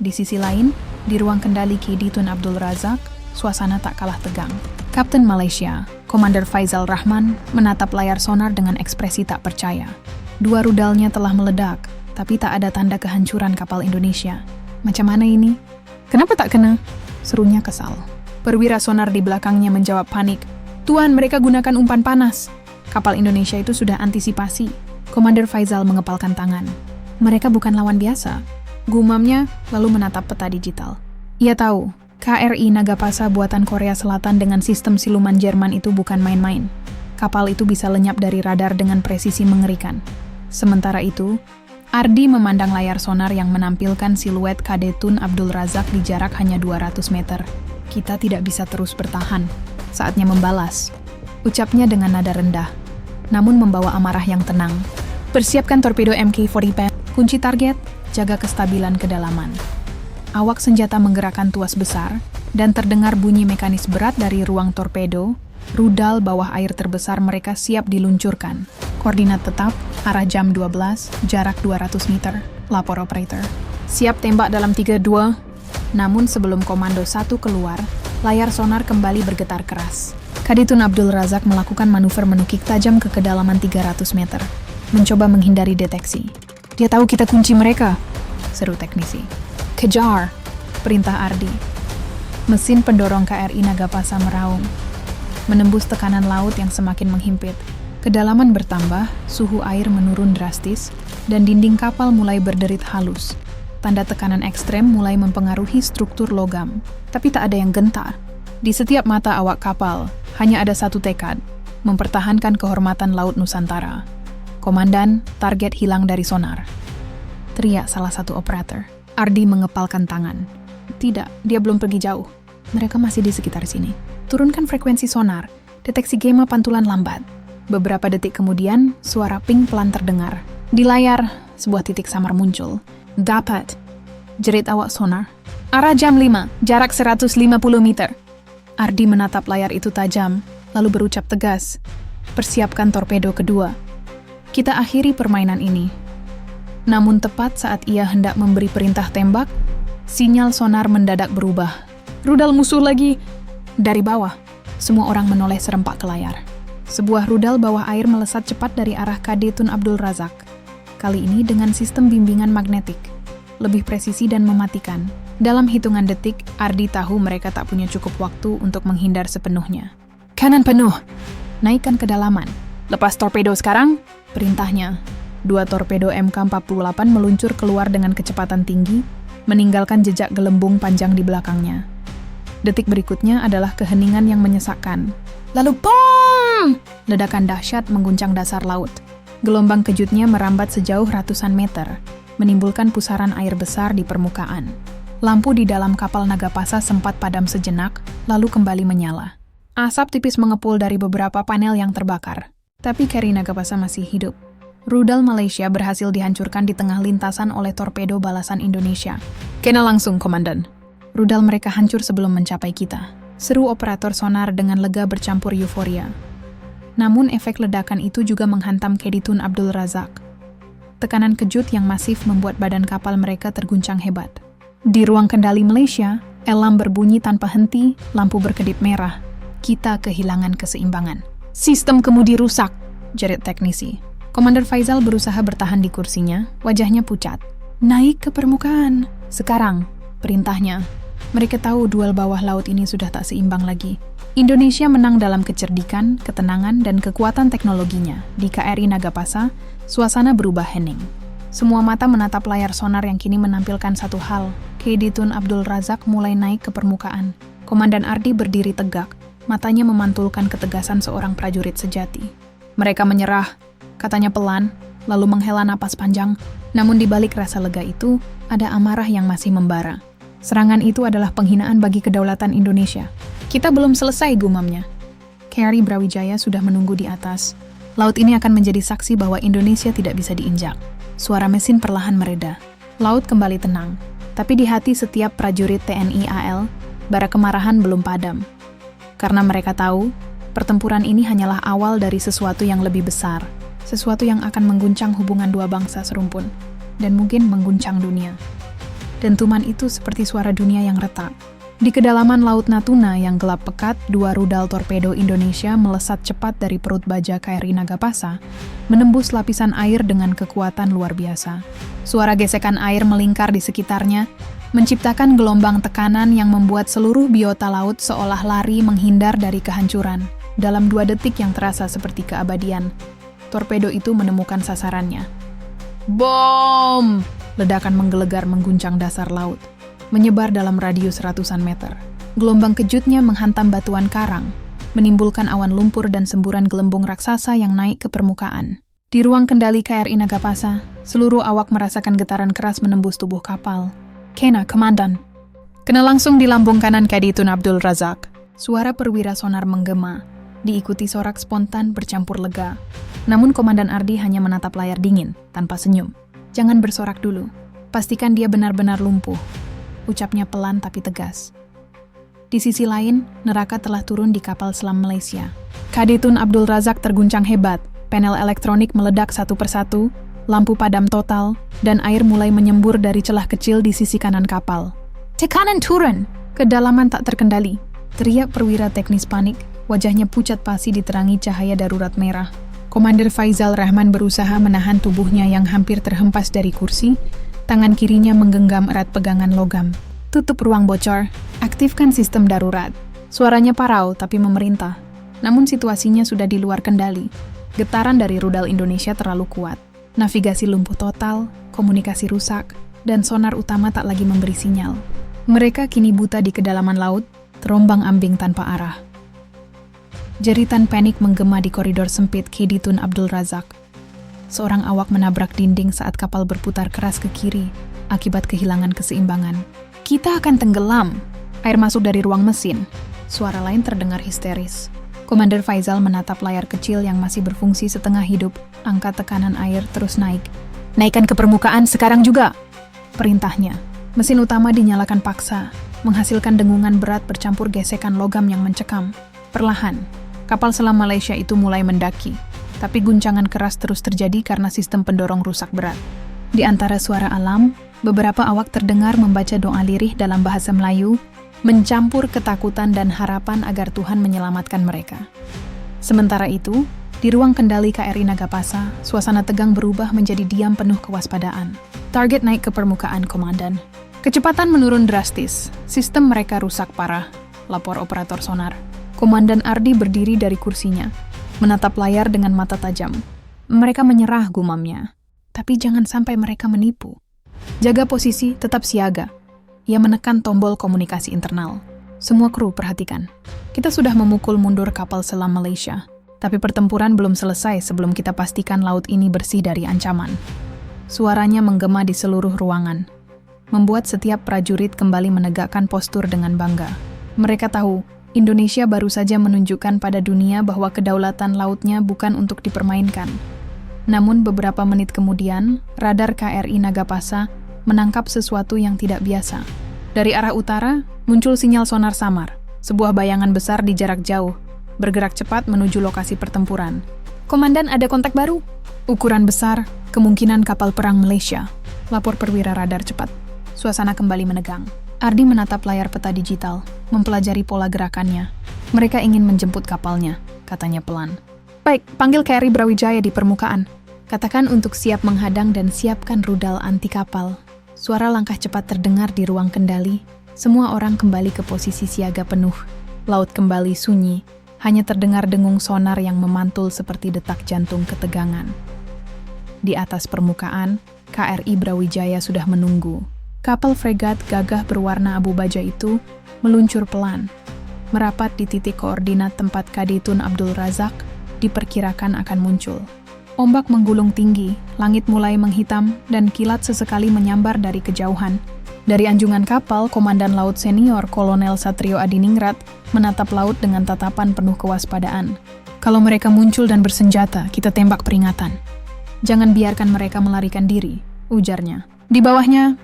Di sisi lain, di ruang kendali Kadetun Abdul Razak, suasana tak kalah tegang. Kapten Malaysia, Komander Faizal Rahman, menatap layar sonar dengan ekspresi tak percaya. 2 rudalnya telah meledak, tapi tak ada tanda kehancuran kapal Indonesia. Macam mana ini? "Kenapa tak kena?" serunya kesal. Perwira sonar di belakangnya menjawab panik, "Tuan, mereka gunakan umpan panas." Kapal Indonesia itu sudah antisipasi. Komander Faizal mengepalkan tangan. Mereka bukan lawan biasa. Gumamnya lalu menatap peta digital. Ia tahu, KRI Nagapasa buatan Korea Selatan dengan sistem siluman Jerman itu bukan main-main. Kapal itu bisa lenyap dari radar dengan presisi mengerikan. Sementara itu, Ardi memandang layar sonar yang menampilkan siluet Kadetun Abdul Razak di jarak hanya 200 meter. "Kita tidak bisa terus bertahan. Saatnya membalas," ucapnya dengan nada rendah, namun membawa amarah yang tenang. "Persiapkan torpedo MK-40 kunci target, jaga kestabilan kedalaman." Awak senjata menggerakkan tuas besar, dan terdengar bunyi mekanis berat dari ruang torpedo. Rudal bawah air terbesar mereka siap diluncurkan. Koordinat tetap, arah jam 12, jarak 200 meter, lapor operator. "Siap tembak dalam 3-2. Namun sebelum komando 1 keluar, layar sonar kembali bergetar keras. Kadetun Abdul Razak melakukan manuver menukik tajam ke kedalaman 300 meter, mencoba menghindari deteksi. "Dia tahu kita kunci mereka," seru teknisi. "Kejar!" perintah Ardi. Mesin pendorong KRI Nagapasa meraung, menembus tekanan laut yang semakin menghimpit. Kedalaman bertambah, suhu air menurun drastis, dan dinding kapal mulai berderit halus. Tanda tekanan ekstrem mulai mempengaruhi struktur logam, tapi tak ada yang gentar. Di setiap mata awak kapal, hanya ada satu tekad, mempertahankan kehormatan Laut Nusantara. "Komandan, target hilang dari sonar," teriak salah satu operator. Ardi mengepalkan tangan. "Tidak, dia belum pergi jauh. Mereka masih di sekitar sini. Turunkan frekuensi sonar, deteksi gamma pantulan lambat." Beberapa detik kemudian, suara ping pelan terdengar. Di layar, sebuah titik samar muncul. "Dapat," jerit awak sonar. "Arah jam 5, jarak 150 meter." Ardi menatap layar itu tajam, lalu berucap tegas, "Persiapkan torpedo kedua. Kita akhiri permainan ini." Namun tepat saat ia hendak memberi perintah tembak, sinyal sonar mendadak berubah. "Rudal musuh lagi!" Dari bawah, semua orang menoleh serempak ke layar. Sebuah rudal bawah air melesat cepat dari arah Kadetun Abdul Razak. Kali ini dengan sistem bimbingan magnetik, lebih presisi dan mematikan. Dalam hitungan detik, Ardi tahu mereka tak punya cukup waktu untuk menghindar sepenuhnya. "Kanan penuh! Naikkan kedalaman. Lepas torpedo sekarang!" perintahnya. 2 torpedo MK-48 meluncur keluar dengan kecepatan tinggi, meninggalkan jejak gelembung panjang di belakangnya. Detik berikutnya adalah keheningan yang menyesakkan. Lalu BOOM! Ledakan dahsyat mengguncang dasar laut. Gelombang kejutnya merambat sejauh ratusan meter, menimbulkan pusaran air besar di permukaan. Lampu di dalam kapal Nagapasa sempat padam sejenak, lalu kembali menyala. Asap tipis mengepul dari beberapa panel yang terbakar, tapi KRI Nagapasa masih hidup. Rudal Malaysia berhasil dihancurkan di tengah lintasan oleh torpedo balasan Indonesia. Kena langsung, Komandan. Rudal mereka hancur sebelum mencapai kita. Seru operator sonar dengan lega bercampur euforia. Namun efek ledakan itu juga menghantam KD Tun Abdul Razak. Tekanan kejut yang masif membuat badan kapal mereka terguncang hebat. Di ruang kendali Malaysia, alarm berbunyi tanpa henti, lampu berkedip merah. Kita kehilangan keseimbangan. Sistem kemudi rusak, jerit teknisi. Komander Faizal berusaha bertahan di kursinya, wajahnya pucat. Naik ke permukaan. Sekarang, perintahnya. Mereka tahu duel bawah laut ini sudah tak seimbang lagi. Indonesia menang dalam kecerdikan, ketenangan, dan kekuatan teknologinya. Di KRI Nagapasa, suasana berubah hening. Semua mata menatap layar sonar yang kini menampilkan satu hal. KD Tun Abdul Razak mulai naik ke permukaan. Komandan Ardi berdiri tegak, matanya memantulkan ketegasan seorang prajurit sejati. Mereka menyerah, katanya pelan, lalu menghela napas panjang. Namun di balik rasa lega itu, ada amarah yang masih membara. Serangan itu adalah penghinaan bagi kedaulatan Indonesia. Kita belum selesai, gumamnya. KRI Brawijaya sudah menunggu di atas. Laut ini akan menjadi saksi bahwa Indonesia tidak bisa diinjak. Suara mesin perlahan mereda. Laut kembali tenang. Tapi di hati setiap prajurit TNI AL, bara kemarahan belum padam. Karena mereka tahu, pertempuran ini hanyalah awal dari sesuatu yang lebih besar. Sesuatu yang akan mengguncang hubungan dua bangsa serumpun. Dan mungkin mengguncang dunia. Dentuman itu seperti suara dunia yang retak. Di kedalaman Laut Natuna yang gelap pekat, dua rudal torpedo Indonesia melesat cepat dari perut baja KRI Nagapasa, menembus lapisan air dengan kekuatan luar biasa. Suara gesekan air melingkar di sekitarnya, menciptakan gelombang tekanan yang membuat seluruh biota laut seolah lari menghindar dari kehancuran. Dalam 2 detik yang terasa seperti keabadian, torpedo itu menemukan sasarannya. Bom! Ledakan menggelegar mengguncang dasar laut, menyebar dalam radius ratusan meter. Gelombang kejutnya menghantam batuan karang, menimbulkan awan lumpur dan semburan gelembung raksasa yang naik ke permukaan. Di ruang kendali KRI Nagapasa, seluruh awak merasakan getaran keras menembus tubuh kapal. Kena, Komandan. Kena langsung di lambung kanan KD Tun Abdul Razak. Suara perwira sonar menggema, diikuti sorak spontan bercampur lega. Namun Komandan Ardi hanya menatap layar dingin, tanpa senyum. Jangan bersorak dulu. Pastikan dia benar-benar lumpuh. Ucapnya pelan tapi tegas. Di sisi lain, neraka telah turun di kapal selam Malaysia. KD Tun Abdul Razak terguncang hebat. Panel elektronik meledak satu persatu, lampu padam total, dan air mulai menyembur dari celah kecil di sisi kanan kapal. Tekanan turun! Kedalaman tak terkendali. Teriak perwira teknis panik, wajahnya pucat pasi diterangi cahaya darurat merah. Komander Faizal Rahman berusaha menahan tubuhnya yang hampir terhempas dari kursi, tangan kirinya menggenggam erat pegangan logam. Tutup ruang bocor, aktifkan sistem darurat. Suaranya parau tapi memerintah. Namun situasinya sudah di luar kendali. Getaran dari rudal Indonesia terlalu kuat. Navigasi lumpuh total, komunikasi rusak, dan sonar utama tak lagi memberi sinyal. Mereka kini buta di kedalaman laut, terombang-ambing tanpa arah. Jeritan panik menggema di koridor sempit KD Tun Abdul Razak. Seorang awak menabrak dinding saat kapal berputar keras ke kiri, akibat kehilangan keseimbangan. Kita akan tenggelam. Air masuk dari ruang mesin. Suara lain terdengar histeris. Komander Faizal menatap layar kecil yang masih berfungsi setengah hidup. Angka tekanan air terus naik. Naikkan ke permukaan sekarang juga. Perintahnya. Mesin utama dinyalakan paksa, menghasilkan dengungan berat bercampur gesekan logam yang mencekam. Perlahan, kapal selam Malaysia itu mulai mendaki. Tapi guncangan keras terus terjadi karena sistem pendorong rusak berat. Di antara suara alam, beberapa awak terdengar membaca doa lirih dalam bahasa Melayu, mencampur ketakutan dan harapan agar Tuhan menyelamatkan mereka. Sementara itu, di ruang kendali KRI Nagapasa, suasana tegang berubah menjadi diam penuh kewaspadaan. Target naik ke permukaan, Komandan. Kecepatan menurun drastis. Sistem mereka rusak parah, lapor operator sonar. Komandan Ardi berdiri dari kursinya, menatap layar dengan mata tajam. Mereka menyerah, gumamnya. Tapi jangan sampai mereka menipu. Jaga posisi, tetap siaga. Ia menekan tombol komunikasi internal. Semua kru perhatikan. Kita sudah memukul mundur kapal selam Malaysia. Tapi pertempuran belum selesai sebelum kita pastikan laut ini bersih dari ancaman. Suaranya menggema di seluruh ruangan, membuat setiap prajurit kembali menegakkan postur dengan bangga. Mereka tahu, Indonesia baru saja menunjukkan pada dunia bahwa kedaulatan lautnya bukan untuk dipermainkan. Namun beberapa menit kemudian, radar KRI Nagapasa menangkap sesuatu yang tidak biasa. Dari arah utara, muncul sinyal sonar samar. Sebuah bayangan besar di jarak jauh, bergerak cepat menuju lokasi pertempuran. "Komandan, ada kontak baru." "Ukuran besar, kemungkinan kapal perang Malaysia," lapor perwira radar cepat. Suasana kembali menegang. Ardi menatap layar peta digital, mempelajari pola gerakannya. "Mereka ingin menjemput kapalnya," katanya pelan. "Baik, panggil KRI Brawijaya di permukaan. Katakan untuk siap menghadang dan siapkan rudal anti kapal." Suara langkah cepat terdengar di ruang kendali. Semua orang kembali ke posisi siaga penuh. Laut kembali sunyi, hanya terdengar dengung sonar yang memantul seperti detak jantung ketegangan. Di atas permukaan, KRI Brawijaya sudah menunggu. Kapal fregat gagah berwarna abu baja itu meluncur pelan, merapat di titik koordinat tempat KD Tun Abdul Razak diperkirakan akan muncul. Ombak menggulung tinggi, langit mulai menghitam, dan kilat sesekali menyambar dari kejauhan. Dari anjungan kapal, Komandan Laut Senior Kolonel Satrio Adiningrat menatap laut dengan tatapan penuh kewaspadaan. "Kalau mereka muncul dan bersenjata, kita tembak peringatan. Jangan biarkan mereka melarikan diri," ujarnya. Di bawahnya,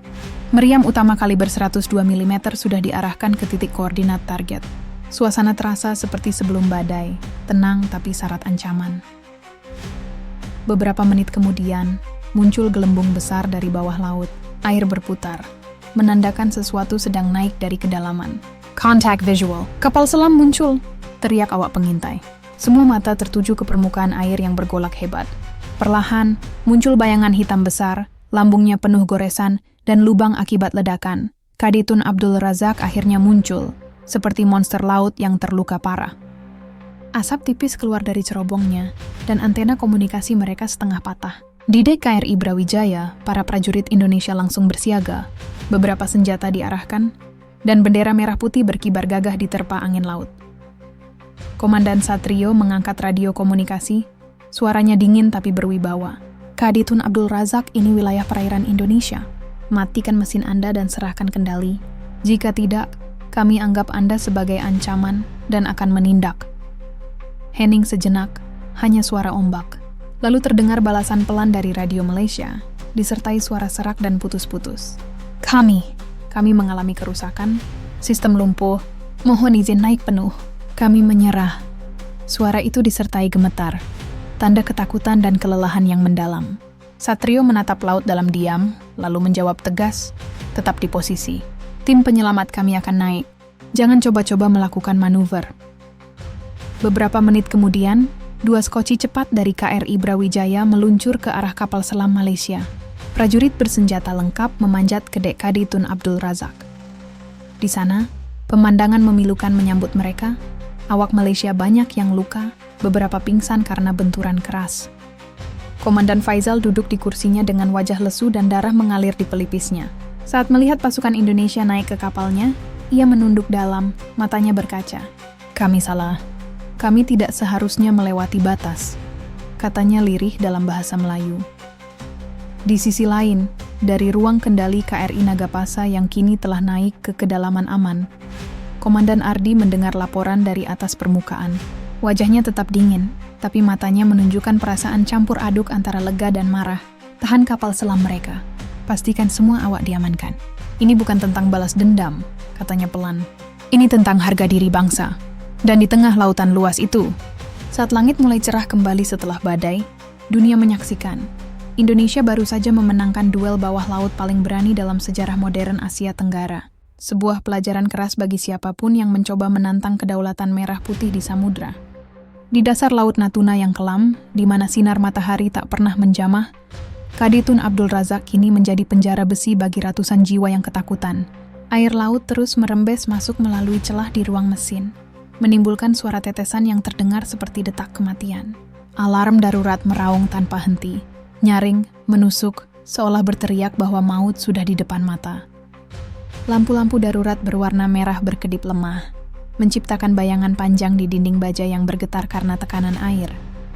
meriam utama kaliber 102 mm sudah diarahkan ke titik koordinat target. Suasana terasa seperti sebelum badai, tenang tapi syarat ancaman. Beberapa menit kemudian, muncul gelembung besar dari bawah laut. Air berputar, menandakan sesuatu sedang naik dari kedalaman. "Contact visual, kapal selam muncul!" teriak awak pengintai. Semua mata tertuju ke permukaan air yang bergolak hebat. Perlahan, muncul bayangan hitam besar, lambungnya penuh goresan, dan lubang akibat ledakan. KD Tun Abdul Razak akhirnya muncul, seperti monster laut yang terluka parah. Asap tipis keluar dari cerobongnya, dan antena komunikasi mereka setengah patah. Di dek KRI Brawijaya, para prajurit Indonesia langsung bersiaga. Beberapa senjata diarahkan, dan bendera merah putih berkibar gagah diterpa angin laut. Komandan Satrio mengangkat radio komunikasi, suaranya dingin tapi berwibawa. "KD Tun Abdul Razak, ini wilayah perairan Indonesia. Matikan mesin Anda dan serahkan kendali. Jika tidak, kami anggap Anda sebagai ancaman dan akan menindak." Hening sejenak, hanya suara ombak. Lalu terdengar balasan pelan dari radio Malaysia, disertai suara serak dan putus-putus. Kami mengalami kerusakan, sistem lumpuh, mohon izin naik penuh. Kami menyerah." Suara itu disertai gemetar, tanda ketakutan dan kelelahan yang mendalam. Satrio menatap laut dalam diam, lalu menjawab tegas, "Tetap di posisi. Tim penyelamat kami akan naik. Jangan coba-coba melakukan manuver." Beberapa menit kemudian, 2 skoci cepat dari KRI Brawijaya meluncur ke arah kapal selam Malaysia. Prajurit bersenjata lengkap memanjat ke dek KD Tun Abdul Razak. Di sana, pemandangan memilukan menyambut mereka. Awak Malaysia banyak yang luka, beberapa pingsan karena benturan keras. Komandan Faizal duduk di kursinya dengan wajah lesu dan darah mengalir di pelipisnya. Saat melihat pasukan Indonesia naik ke kapalnya, ia menunduk dalam, matanya berkaca. "Kami salah. Kami tidak seharusnya melewati batas," katanya lirih dalam bahasa Melayu. Di sisi lain, dari ruang kendali KRI Nagapasa yang kini telah naik ke kedalaman aman, Komandan Ardi mendengar laporan dari atas permukaan. Wajahnya tetap dingin, tapi matanya menunjukkan perasaan campur aduk antara lega dan marah. "Tahan kapal selam mereka. Pastikan semua awak diamankan. Ini bukan tentang balas dendam," katanya pelan. "Ini tentang harga diri bangsa." Dan di tengah lautan luas itu, saat langit mulai cerah kembali setelah badai, dunia menyaksikan. Indonesia baru saja memenangkan duel bawah laut paling berani dalam sejarah modern Asia Tenggara. Sebuah pelajaran keras bagi siapapun yang mencoba menantang kedaulatan merah putih di samudra. Di dasar laut Natuna yang kelam, di mana sinar matahari tak pernah menjamah, KD Tun Abdul Razak kini menjadi penjara besi bagi ratusan jiwa yang ketakutan. Air laut terus merembes masuk melalui celah di ruang mesin, menimbulkan suara tetesan yang terdengar seperti detak kematian. Alarm darurat meraung tanpa henti, nyaring, menusuk, seolah berteriak bahwa maut sudah di depan mata. Lampu-lampu darurat berwarna merah berkedip lemah, menciptakan bayangan panjang di dinding baja yang bergetar karena tekanan air.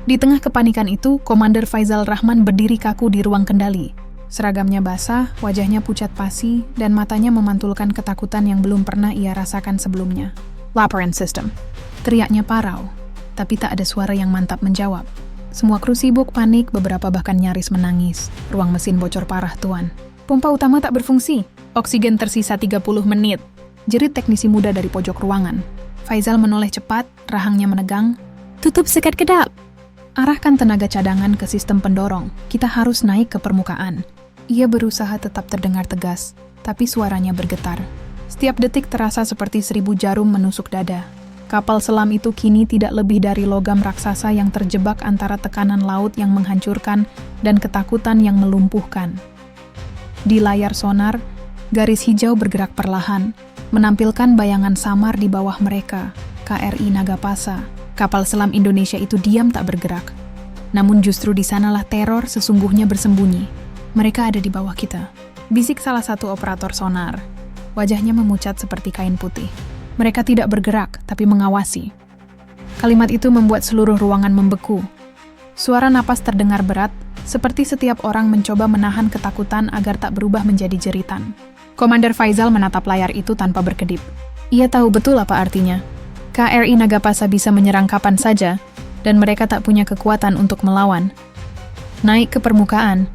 Di tengah kepanikan itu, Komander Faizal Rahman berdiri kaku di ruang kendali. Seragamnya basah, wajahnya pucat pasi, dan matanya memantulkan ketakutan yang belum pernah ia rasakan sebelumnya. "Laporan sistem," teriaknya parau, tapi tak ada suara yang mantap menjawab. Semua kru sibuk, panik, beberapa bahkan nyaris menangis. Ruang mesin bocor parah, Tuan. Pompa utama tak berfungsi. Oksigen tersisa 30 menit. Jerit teknisi muda dari pojok ruangan. Faizal menoleh cepat, rahangnya menegang. Tutup sekat kedap. Arahkan tenaga cadangan ke sistem pendorong. Kita harus naik ke permukaan. Ia berusaha tetap terdengar tegas, tapi suaranya bergetar. Setiap detik terasa seperti 1000 jarum menusuk dada. Kapal selam itu kini tidak lebih dari logam raksasa yang terjebak antara tekanan laut yang menghancurkan dan ketakutan yang melumpuhkan. Di layar sonar, garis hijau bergerak perlahan, menampilkan bayangan samar di bawah mereka, KRI Nagapasa. Kapal selam Indonesia itu diam tak bergerak. Namun justru di sanalah teror sesungguhnya bersembunyi. Mereka ada di bawah kita. Bisik salah satu operator sonar. Wajahnya memucat seperti kain putih. Mereka tidak bergerak, tapi mengawasi. Kalimat itu membuat seluruh ruangan membeku. Suara napas terdengar berat, seperti setiap orang mencoba menahan ketakutan agar tak berubah menjadi jeritan. Komander Faizal menatap layar itu tanpa berkedip. Ia tahu betul apa artinya. KRI Nagapasa bisa menyerang kapan saja, dan mereka tak punya kekuatan untuk melawan. Naik ke permukaan.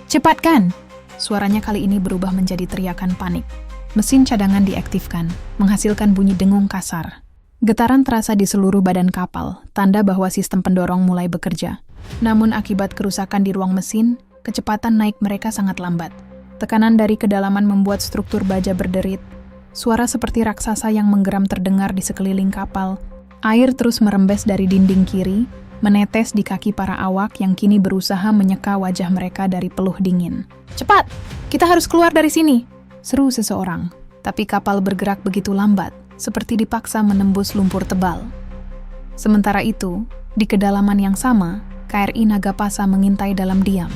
Cepatkan! Suaranya kali ini berubah menjadi teriakan panik. Mesin cadangan diaktifkan, menghasilkan bunyi dengung kasar. Getaran terasa di seluruh badan kapal, tanda bahwa sistem pendorong mulai bekerja. Namun akibat kerusakan di ruang mesin, kecepatan naik mereka sangat lambat. Tekanan dari kedalaman membuat struktur baja berderit. Suara seperti raksasa yang menggeram terdengar di sekeliling kapal. Air terus merembes dari dinding kiri, menetes di kaki para awak yang kini berusaha menyeka wajah mereka dari peluh dingin. Cepat! Kita harus keluar dari sini! Seru seseorang, tapi kapal bergerak begitu lambat, seperti dipaksa menembus lumpur tebal. Sementara itu, di kedalaman yang sama, KRI Nagapasa mengintai dalam diam.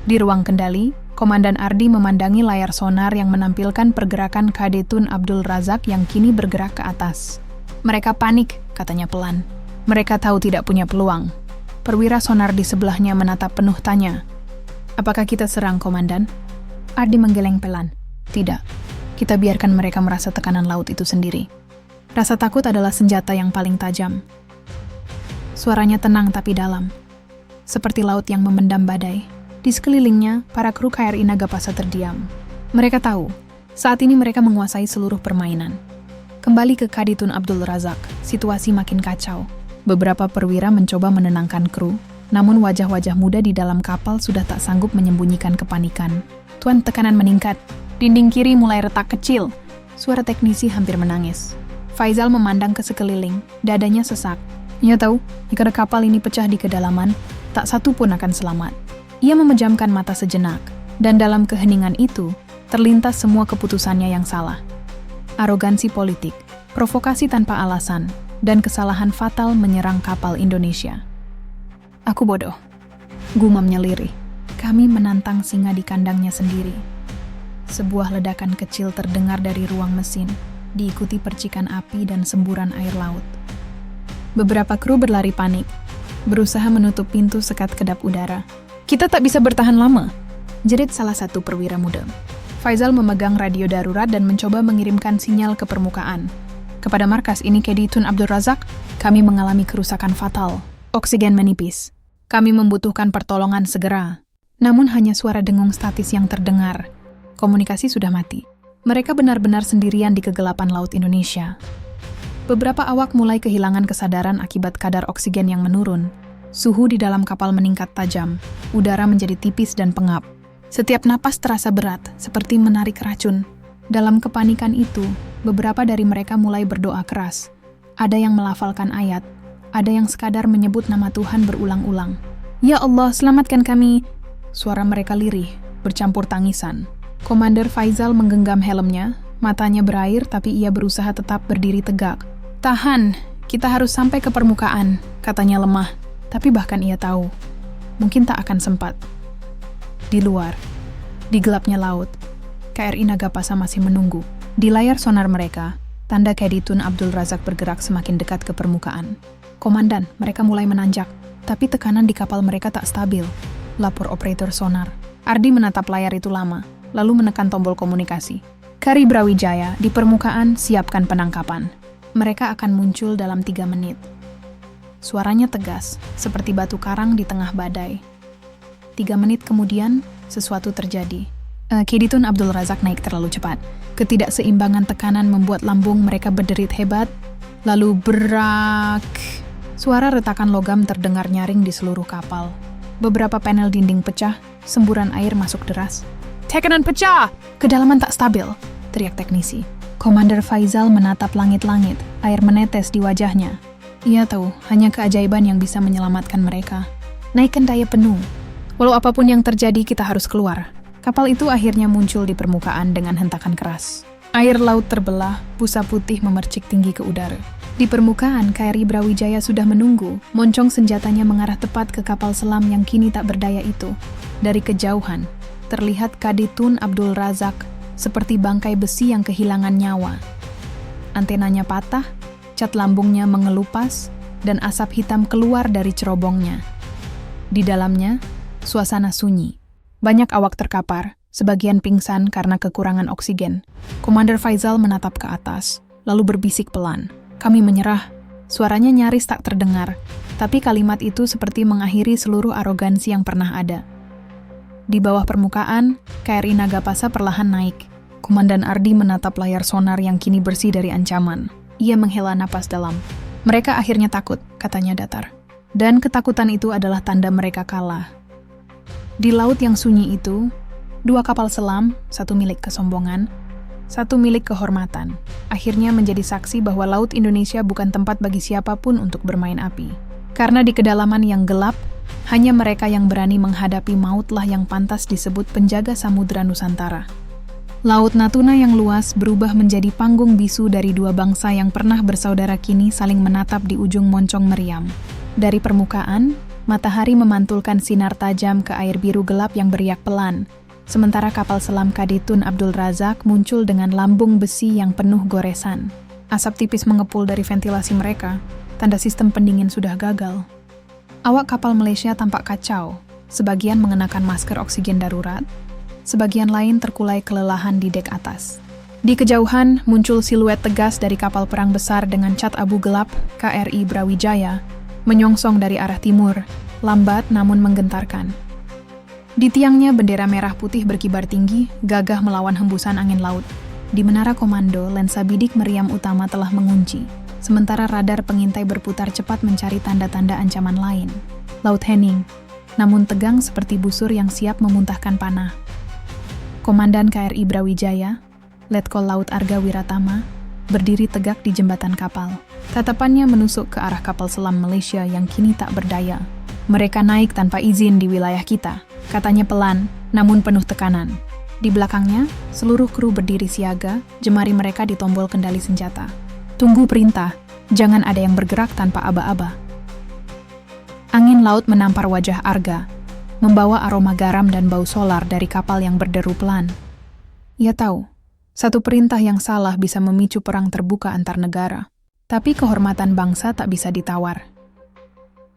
Di ruang kendali, Komandan Ardi memandangi layar sonar yang menampilkan pergerakan KD Tun Abdul Razak yang kini bergerak ke atas. Mereka panik, katanya pelan. Mereka tahu tidak punya peluang. Perwira sonar di sebelahnya menatap penuh tanya. Apakah kita serang, Komandan? Ardi menggeleng pelan. Tidak, kita biarkan mereka merasa tekanan laut itu sendiri. Rasa takut adalah senjata yang paling tajam. Suaranya tenang tapi dalam, seperti laut yang memendam badai. Di sekelilingnya, para kru KRI Nagapasa terdiam. Mereka tahu, saat ini mereka menguasai seluruh permainan. Kembali ke KD Tun Abdul Razak, situasi makin kacau. Beberapa perwira mencoba menenangkan kru, namun wajah-wajah muda di dalam kapal sudah tak sanggup menyembunyikan kepanikan. Tuan, tekanan meningkat. Dinding kiri mulai retak kecil. Suara teknisi hampir menangis. Faizal memandang ke sekeliling, dadanya sesak. Ia tahu, jika kapal ini pecah di kedalaman, tak satu pun akan selamat. Ia memejamkan mata sejenak, dan dalam keheningan itu, terlintas semua keputusannya yang salah. Arogansi politik, provokasi tanpa alasan, dan kesalahan fatal menyerang kapal Indonesia. Aku bodoh, gumamnya lirih. Kami menantang singa di kandangnya sendiri. Sebuah ledakan kecil terdengar dari ruang mesin, diikuti percikan api dan semburan air laut. Beberapa kru berlari panik, berusaha menutup pintu sekat kedap udara. Kita tak bisa bertahan lama, jerit salah satu perwira muda. Faizal memegang radio darurat dan mencoba mengirimkan sinyal ke permukaan. Kepada markas ini KD Tun Abdul Razak, kami mengalami kerusakan fatal. Oksigen menipis. Kami membutuhkan pertolongan segera. Namun hanya suara dengung statis yang terdengar. Komunikasi sudah mati. Mereka benar-benar sendirian di kegelapan laut Indonesia. Beberapa awak mulai kehilangan kesadaran akibat kadar oksigen yang menurun. Suhu di dalam kapal meningkat tajam. Udara menjadi tipis dan pengap. Setiap napas terasa berat, seperti menarik racun. Dalam kepanikan itu, beberapa dari mereka mulai berdoa keras. Ada yang melafalkan ayat, ada yang sekadar menyebut nama Tuhan berulang-ulang. Ya Allah, selamatkan kami. Suara mereka lirih, bercampur tangisan. Komander Faizal menggenggam helmnya, matanya berair tapi ia berusaha tetap berdiri tegak. Tahan, kita harus sampai ke permukaan, katanya lemah. Tapi bahkan ia tahu, mungkin tak akan sempat. Di luar, di gelapnya laut, KRI Nagapasa masih menunggu. Di layar sonar mereka, tanda KD Tun Abdul Razak bergerak semakin dekat ke permukaan. Komandan, mereka mulai menanjak, tapi tekanan di kapal mereka tak stabil, lapor operator sonar. Ardi menatap layar itu lama, lalu menekan tombol komunikasi. Kari Brawijaya, di permukaan siapkan penangkapan. Mereka akan muncul dalam 3 menit. Suaranya tegas, seperti batu karang di tengah badai. 3 menit kemudian, sesuatu terjadi. KD Tun Abdul Razak naik terlalu cepat. Ketidakseimbangan tekanan membuat lambung mereka berderit hebat, lalu berak. Suara retakan logam terdengar nyaring di seluruh kapal. Beberapa panel dinding pecah, semburan air masuk deras. "Tekanan pecah! Kedalaman tak stabil!" teriak teknisi. Komander Faizal menatap langit-langit, air menetes di wajahnya. Ia tahu, hanya keajaiban yang bisa menyelamatkan mereka. Naikkan daya penuh. Walau apapun yang terjadi, kita harus keluar. Kapal itu akhirnya muncul di permukaan dengan hentakan keras. Air laut terbelah, busa putih memercik tinggi ke udara. Di permukaan, KRI Brawijaya sudah menunggu. Moncong senjatanya mengarah tepat ke kapal selam yang kini tak berdaya itu. Dari kejauhan, terlihat KD Tun Abdul Razak seperti bangkai besi yang kehilangan nyawa. Antenanya patah, cat lambungnya mengelupas, dan asap hitam keluar dari cerobongnya. Di dalamnya, suasana sunyi. Banyak awak terkapar, sebagian pingsan karena kekurangan oksigen. Komander Faizal menatap ke atas, lalu berbisik pelan. "Kami menyerah." Suaranya nyaris tak terdengar, tapi kalimat itu seperti mengakhiri seluruh arogansi yang pernah ada. Di bawah permukaan, KRI Nagapasa perlahan naik. Komandan Ardi menatap layar sonar yang kini bersih dari ancaman. Ia menghela napas dalam. "Mereka akhirnya takut," katanya datar. Dan ketakutan itu adalah tanda mereka kalah. Di laut yang sunyi itu, 2 kapal selam, 1 milik kesombongan, 1 milik kehormatan, akhirnya menjadi saksi bahwa Laut Indonesia bukan tempat bagi siapapun untuk bermain api. Karena di kedalaman yang gelap, hanya mereka yang berani menghadapi mautlah yang pantas disebut penjaga Samudra Nusantara. Laut Natuna yang luas berubah menjadi panggung bisu dari 2 bangsa yang pernah bersaudara kini saling menatap di ujung moncong meriam. Dari permukaan, matahari memantulkan sinar tajam ke air biru gelap yang beriak pelan, sementara kapal selam KD Tun Abdul Razak muncul dengan lambung besi yang penuh goresan. Asap tipis mengepul dari ventilasi mereka, tanda sistem pendingin sudah gagal. Awak kapal Malaysia tampak kacau, sebagian mengenakan masker oksigen darurat, sebagian lain terkulai kelelahan di dek atas. Di kejauhan, muncul siluet tegas dari kapal perang besar dengan cat abu gelap KRI Brawijaya, menyongsong dari arah timur, lambat namun menggentarkan. Di tiangnya bendera merah putih berkibar tinggi, gagah melawan hembusan angin laut. Di menara komando, lensa bidik meriam utama telah mengunci, sementara radar pengintai berputar cepat mencari tanda-tanda ancaman lain. Laut hening, namun tegang seperti busur yang siap memuntahkan panah. Komandan KRI Brawijaya, Letkol Laut Arga Wiratama, berdiri tegak di jembatan kapal. Tatapannya menusuk ke arah kapal selam Malaysia yang kini tak berdaya. "Mereka naik tanpa izin di wilayah kita," katanya pelan, namun penuh tekanan. Di belakangnya, seluruh kru berdiri siaga, jemari mereka di tombol kendali senjata. "Tunggu perintah, jangan ada yang bergerak tanpa aba-aba." Angin laut menampar wajah Arga, membawa aroma garam dan bau solar dari kapal yang berderu pelan. Ia tahu, satu perintah yang salah bisa memicu perang terbuka antar negara. Tapi kehormatan bangsa tak bisa ditawar.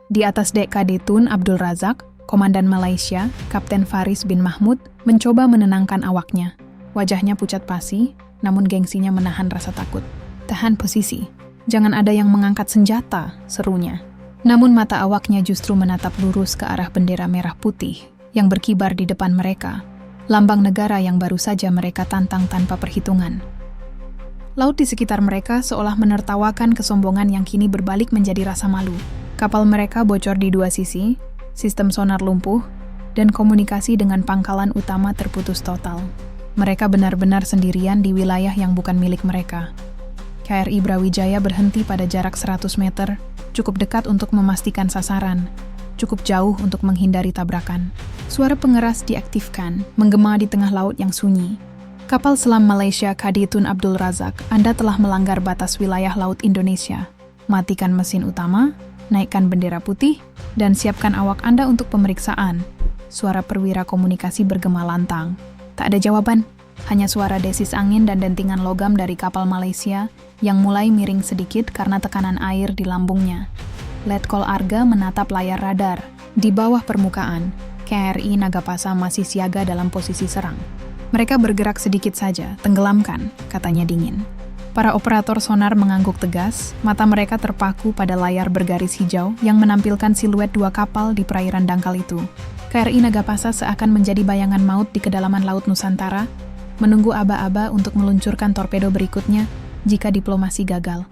Di atas dek KD Tun Abdul Razak, Komandan Malaysia, Kapten Faris bin Mahmud, mencoba menenangkan awaknya. Wajahnya pucat pasi, namun gengsinya menahan rasa takut. "Tahan posisi, jangan ada yang mengangkat senjata," serunya. Namun mata awaknya justru menatap lurus ke arah bendera merah putih yang berkibar di depan mereka, lambang negara yang baru saja mereka tantang tanpa perhitungan. Laut di sekitar mereka seolah menertawakan kesombongan yang kini berbalik menjadi rasa malu. Kapal mereka bocor di 2 sisi, sistem sonar lumpuh, dan komunikasi dengan pangkalan utama terputus total. Mereka benar-benar sendirian di wilayah yang bukan milik mereka. KRI Brawijaya berhenti pada jarak 100 meter, cukup dekat untuk memastikan sasaran, cukup jauh untuk menghindari tabrakan. Suara pengeras diaktifkan, menggema di tengah laut yang sunyi. "Kapal selam Malaysia KD Tun Abdul Razak, Anda telah melanggar batas wilayah laut Indonesia. Matikan mesin utama, naikkan bendera putih, dan siapkan awak Anda untuk pemeriksaan." Suara perwira komunikasi bergema lantang. Tak ada jawaban, hanya suara desis angin dan dentingan logam dari kapal Malaysia yang mulai miring sedikit karena tekanan air di lambungnya. Letkol Arga menatap layar radar. Di bawah permukaan, KRI Nagapasa masih siaga dalam posisi serang. "Mereka bergerak sedikit saja, tenggelamkan," katanya dingin. Para operator sonar mengangguk tegas, mata mereka terpaku pada layar bergaris hijau yang menampilkan siluet dua kapal di perairan dangkal itu. KRI Nagapasa seakan menjadi bayangan maut di kedalaman Laut Nusantara, menunggu aba-aba untuk meluncurkan torpedo berikutnya jika diplomasi gagal.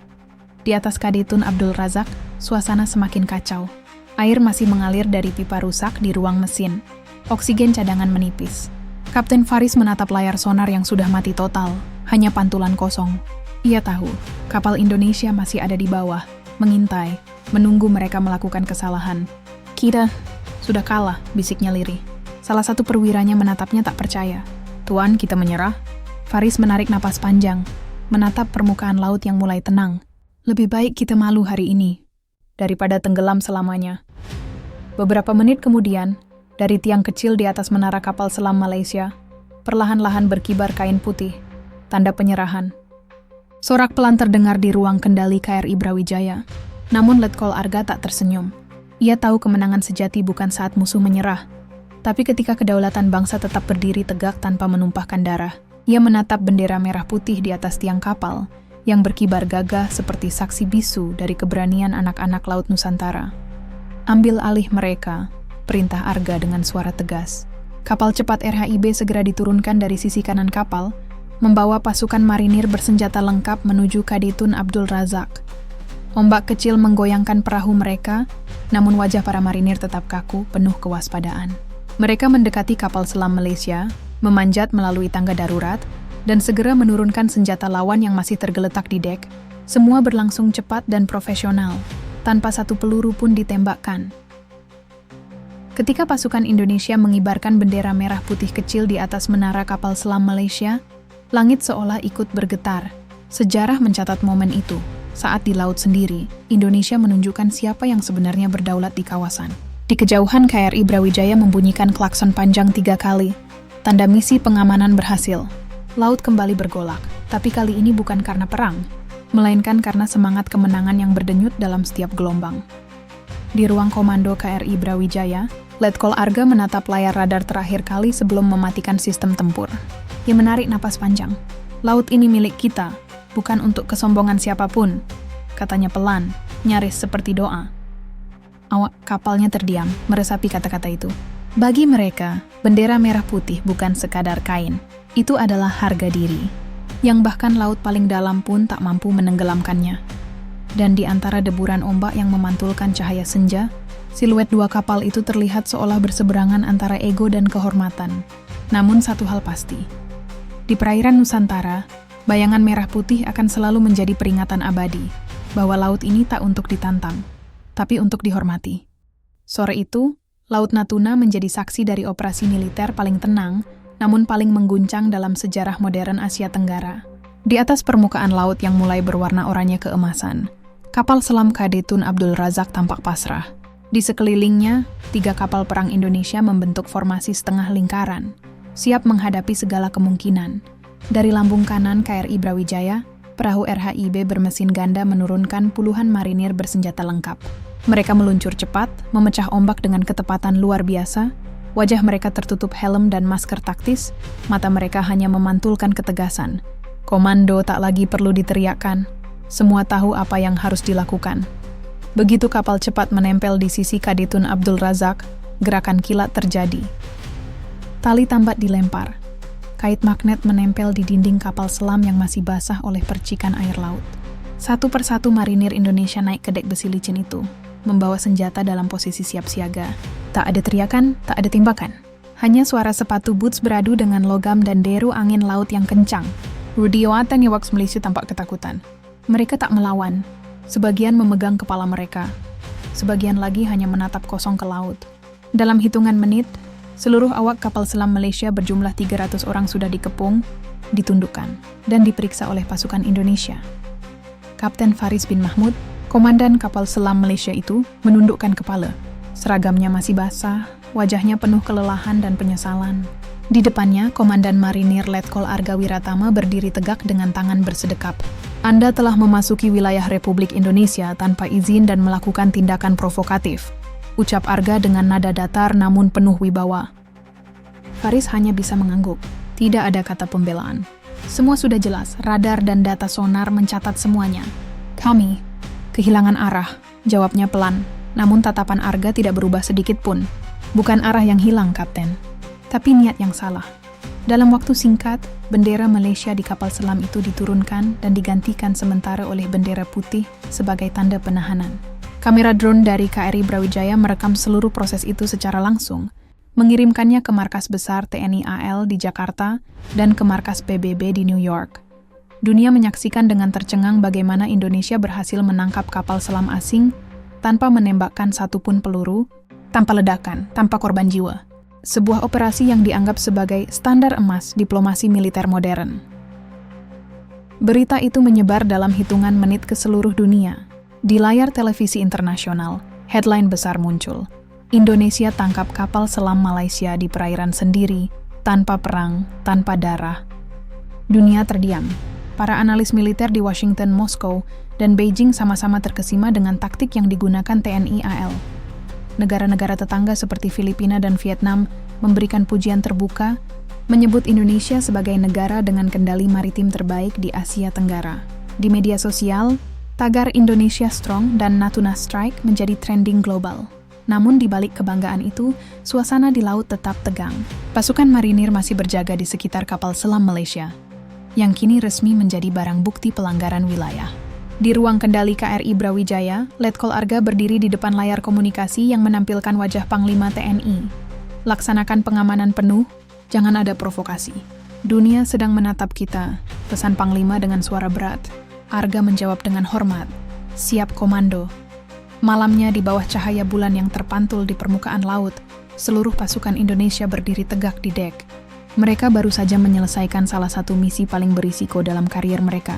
Di atas KD Tun Abdul Razak, suasana semakin kacau. Air masih mengalir dari pipa rusak di ruang mesin. Oksigen cadangan menipis. Kapten Faris menatap layar sonar yang sudah mati total, hanya pantulan kosong. Ia tahu, kapal Indonesia masih ada di bawah, mengintai, menunggu mereka melakukan kesalahan. Kita sudah kalah, bisiknya lirih. Salah satu perwiranya menatapnya tak percaya. Tuan, kita menyerah. Faris menarik napas panjang, menatap permukaan laut yang mulai tenang. Lebih baik kita malu hari ini, daripada tenggelam selamanya. Beberapa menit kemudian, dari tiang kecil di atas menara kapal selam Malaysia, perlahan-lahan berkibar kain putih, tanda penyerahan. Sorak pelan terdengar di ruang kendali KRI Brawijaya. Namun Letkol Arga tak tersenyum. Ia tahu kemenangan sejati bukan saat musuh menyerah, tapi ketika kedaulatan bangsa tetap berdiri tegak tanpa menumpahkan darah. Ia menatap bendera merah putih di atas tiang kapal, yang berkibar gagah seperti saksi bisu dari keberanian anak-anak Laut Nusantara. Ambil alih mereka, perintah Arga dengan suara tegas. Kapal cepat RHIB segera diturunkan dari sisi kanan kapal, membawa pasukan marinir bersenjata lengkap menuju KD Tun Abdul Razak. Ombak kecil menggoyangkan perahu mereka, namun wajah para marinir tetap kaku, penuh kewaspadaan. Mereka mendekati kapal selam Malaysia, memanjat melalui tangga darurat, dan segera menurunkan senjata lawan yang masih tergeletak di dek. Semua berlangsung cepat dan profesional, tanpa satu peluru pun ditembakkan. Ketika pasukan Indonesia mengibarkan bendera merah putih kecil di atas menara kapal selam Malaysia, langit seolah ikut bergetar. Sejarah mencatat momen itu. Saat di laut sendiri, Indonesia menunjukkan siapa yang sebenarnya berdaulat di kawasan. Di kejauhan KRI Brawijaya membunyikan klakson panjang 3 kali. Tanda misi pengamanan berhasil. Laut kembali bergolak, tapi kali ini bukan karena perang, melainkan karena semangat kemenangan yang berdenyut dalam setiap gelombang. Di ruang komando KRI Brawijaya, Letkol Arga menatap layar radar terakhir kali sebelum mematikan sistem tempur. Ia menarik napas panjang. Laut ini milik kita, bukan untuk kesombongan siapapun, katanya pelan, nyaris seperti doa. Awak kapalnya terdiam, meresapi kata-kata itu. Bagi mereka, bendera merah putih bukan sekadar kain. Itu adalah harga diri, yang bahkan laut paling dalam pun tak mampu menenggelamkannya. Dan di antara deburan ombak yang memantulkan cahaya senja, siluet dua kapal itu terlihat seolah berseberangan antara ego dan kehormatan. Namun satu hal pasti, di perairan Nusantara, bayangan merah putih akan selalu menjadi peringatan abadi bahwa laut ini tak untuk ditantang, tapi untuk dihormati. Sore itu, Laut Natuna menjadi saksi dari operasi militer paling tenang, namun paling mengguncang dalam sejarah modern Asia Tenggara. Di atas permukaan laut yang mulai berwarna oranye keemasan, kapal selam KD Tun Abdul Razak tampak pasrah. Di sekelilingnya, 3 kapal perang Indonesia membentuk formasi setengah lingkaran, siap menghadapi segala kemungkinan. Dari lambung kanan KRI Brawijaya, perahu RHIB bermesin ganda menurunkan puluhan marinir bersenjata lengkap. Mereka meluncur cepat, memecah ombak dengan ketepatan luar biasa. Wajah mereka tertutup helm dan masker taktis, mata mereka hanya memantulkan ketegasan. Komando tak lagi perlu diteriakkan, semua tahu apa yang harus dilakukan. Begitu kapal cepat menempel di sisi KD Tun Abdul Razak, gerakan kilat terjadi. Tali tambat dilempar. Kait magnet menempel di dinding kapal selam yang masih basah oleh percikan air laut. Satu persatu marinir Indonesia naik ke dek besi licin itu, membawa senjata dalam posisi siap siaga. Tak ada teriakan, tak ada tembakan. Hanya suara sepatu boots beradu dengan logam dan deru angin laut yang kencang. Rudiawatan Yawaks Malaysia tampak ketakutan. Mereka tak melawan. Sebagian memegang kepala mereka. Sebagian lagi hanya menatap kosong ke laut. Dalam hitungan menit, seluruh awak kapal selam Malaysia berjumlah 300 orang sudah dikepung, ditundukkan, dan diperiksa oleh pasukan Indonesia. Kapten Faris bin Mahmud, komandan kapal selam Malaysia itu, menundukkan kepala. Seragamnya masih basah, wajahnya penuh kelelahan dan penyesalan. Di depannya, Komandan Marinir Letkol Arga Wiratama berdiri tegak dengan tangan bersedekap. Anda telah memasuki wilayah Republik Indonesia tanpa izin dan melakukan tindakan provokatif, ucap Arga dengan nada datar namun penuh wibawa. Faris hanya bisa mengangguk. Tidak ada kata pembelaan. Semua sudah jelas, radar dan data sonar mencatat semuanya. Kami kehilangan arah, jawabnya pelan. Namun tatapan Arga tidak berubah sedikit pun. Bukan arah yang hilang, Kapten, tapi niat yang salah. Dalam waktu singkat, bendera Malaysia di kapal selam itu diturunkan dan digantikan sementara oleh bendera putih sebagai tanda penahanan. Kamera drone dari KRI Brawijaya merekam seluruh proses itu secara langsung, mengirimkannya ke markas besar TNI AL di Jakarta dan ke markas PBB di New York. Dunia menyaksikan dengan tercengang bagaimana Indonesia berhasil menangkap kapal selam asing tanpa menembakkan satupun peluru, tanpa ledakan, tanpa korban jiwa. Sebuah operasi yang dianggap sebagai standar emas diplomasi militer modern. Berita itu menyebar dalam hitungan menit ke seluruh dunia. Di layar televisi internasional, headline besar muncul. Indonesia tangkap kapal selam Malaysia di perairan sendiri, tanpa perang, tanpa darah. Dunia terdiam. Para analis militer di Washington, Moskow, dan Beijing sama-sama terkesima dengan taktik yang digunakan TNI AL. Negara-negara tetangga seperti Filipina dan Vietnam memberikan pujian terbuka, menyebut Indonesia sebagai negara dengan kendali maritim terbaik di Asia Tenggara. Di media sosial, tagar Indonesia Strong dan Natuna Strike menjadi trending global. Namun di balik kebanggaan itu, suasana di laut tetap tegang. Pasukan marinir masih berjaga di sekitar kapal selam Malaysia, yang kini resmi menjadi barang bukti pelanggaran wilayah. Di ruang kendali KRI Brawijaya, Letkol Arga berdiri di depan layar komunikasi yang menampilkan wajah Panglima TNI. Laksanakan pengamanan penuh, jangan ada provokasi. Dunia sedang menatap kita, pesan Panglima dengan suara berat. Arga menjawab dengan hormat, siap komando. Malamnya di bawah cahaya bulan yang terpantul di permukaan laut, seluruh pasukan Indonesia berdiri tegak di dek. Mereka baru saja menyelesaikan salah satu misi paling berisiko dalam karier mereka,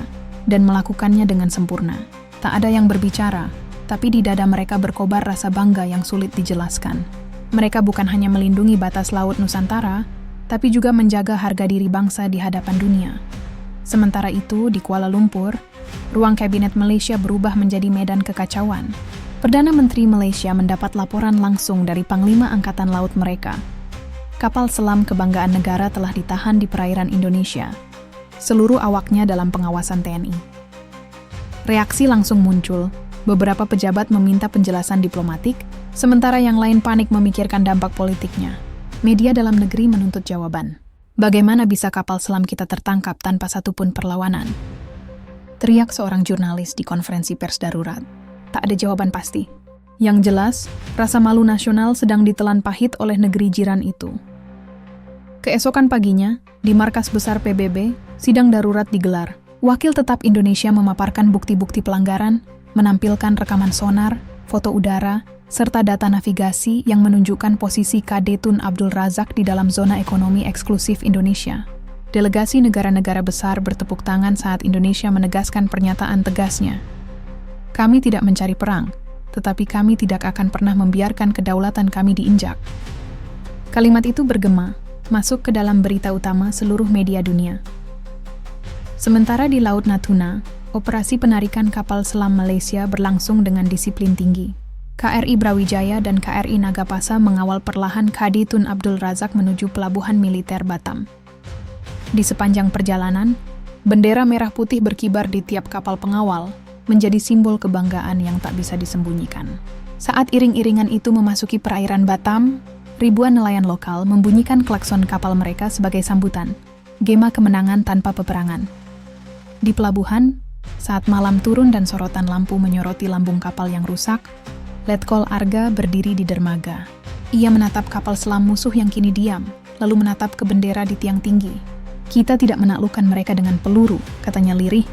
dan melakukannya dengan sempurna. Tak ada yang berbicara, tapi di dada mereka berkobar rasa bangga yang sulit dijelaskan. Mereka bukan hanya melindungi batas laut Nusantara, tapi juga menjaga harga diri bangsa di hadapan dunia. Sementara itu, di Kuala Lumpur, ruang kabinet Malaysia berubah menjadi medan kekacauan. Perdana Menteri Malaysia mendapat laporan langsung dari Panglima Angkatan Laut mereka. Kapal selam kebanggaan negara telah ditahan di perairan Indonesia. Seluruh awaknya dalam pengawasan TNI. Reaksi langsung muncul. Beberapa pejabat meminta penjelasan diplomatik, sementara yang lain panik memikirkan dampak politiknya. Media dalam negeri menuntut jawaban. Bagaimana bisa kapal selam kita tertangkap tanpa satupun perlawanan? Teriak seorang jurnalis di konferensi pers darurat. Tak ada jawaban pasti. Yang jelas, rasa malu nasional sedang ditelan pahit oleh negeri jiran itu. Keesokan paginya, di markas besar PBB, sidang darurat digelar. Wakil tetap Indonesia memaparkan bukti-bukti pelanggaran, menampilkan rekaman sonar, foto udara, serta data navigasi yang menunjukkan posisi KD Tun Abdul Razak di dalam zona ekonomi eksklusif Indonesia. Delegasi negara-negara besar bertepuk tangan saat Indonesia menegaskan pernyataan tegasnya. Kami tidak mencari perang, tetapi kami tidak akan pernah membiarkan kedaulatan kami diinjak. Kalimat itu bergema, masuk ke dalam berita utama seluruh media dunia. Sementara di Laut Natuna, operasi penarikan kapal selam Malaysia berlangsung dengan disiplin tinggi. KRI Brawijaya dan KRI Nagapasa mengawal perlahan KD Tun Abdul Razak menuju pelabuhan militer Batam. Di sepanjang perjalanan, bendera merah putih berkibar di tiap kapal pengawal, menjadi simbol kebanggaan yang tak bisa disembunyikan. Saat iring-iringan itu memasuki perairan Batam, ribuan nelayan lokal membunyikan klakson kapal mereka sebagai sambutan, gema kemenangan tanpa peperangan. Di pelabuhan, saat malam turun dan sorotan lampu menyoroti lambung kapal yang rusak, Letkol Arga berdiri di dermaga. Ia menatap kapal selam musuh yang kini diam, lalu menatap ke bendera di tiang tinggi. Kita tidak menaklukkan mereka dengan peluru, katanya lirih,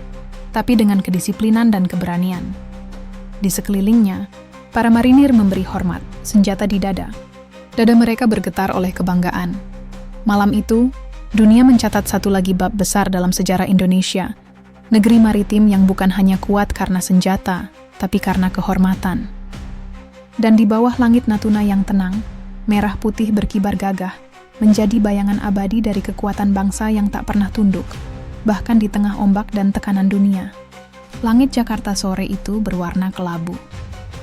tapi dengan kedisiplinan dan keberanian. Di sekelilingnya, para marinir memberi hormat, senjata di dada. Dada mereka bergetar oleh kebanggaan. Malam itu, dunia mencatat satu lagi bab besar dalam sejarah Indonesia. Negeri maritim yang bukan hanya kuat karena senjata, tapi karena kehormatan. Dan di bawah langit Natuna yang tenang, merah putih berkibar gagah, menjadi bayangan abadi dari kekuatan bangsa yang tak pernah tunduk, bahkan di tengah ombak dan tekanan dunia. Langit Jakarta sore itu berwarna kelabu,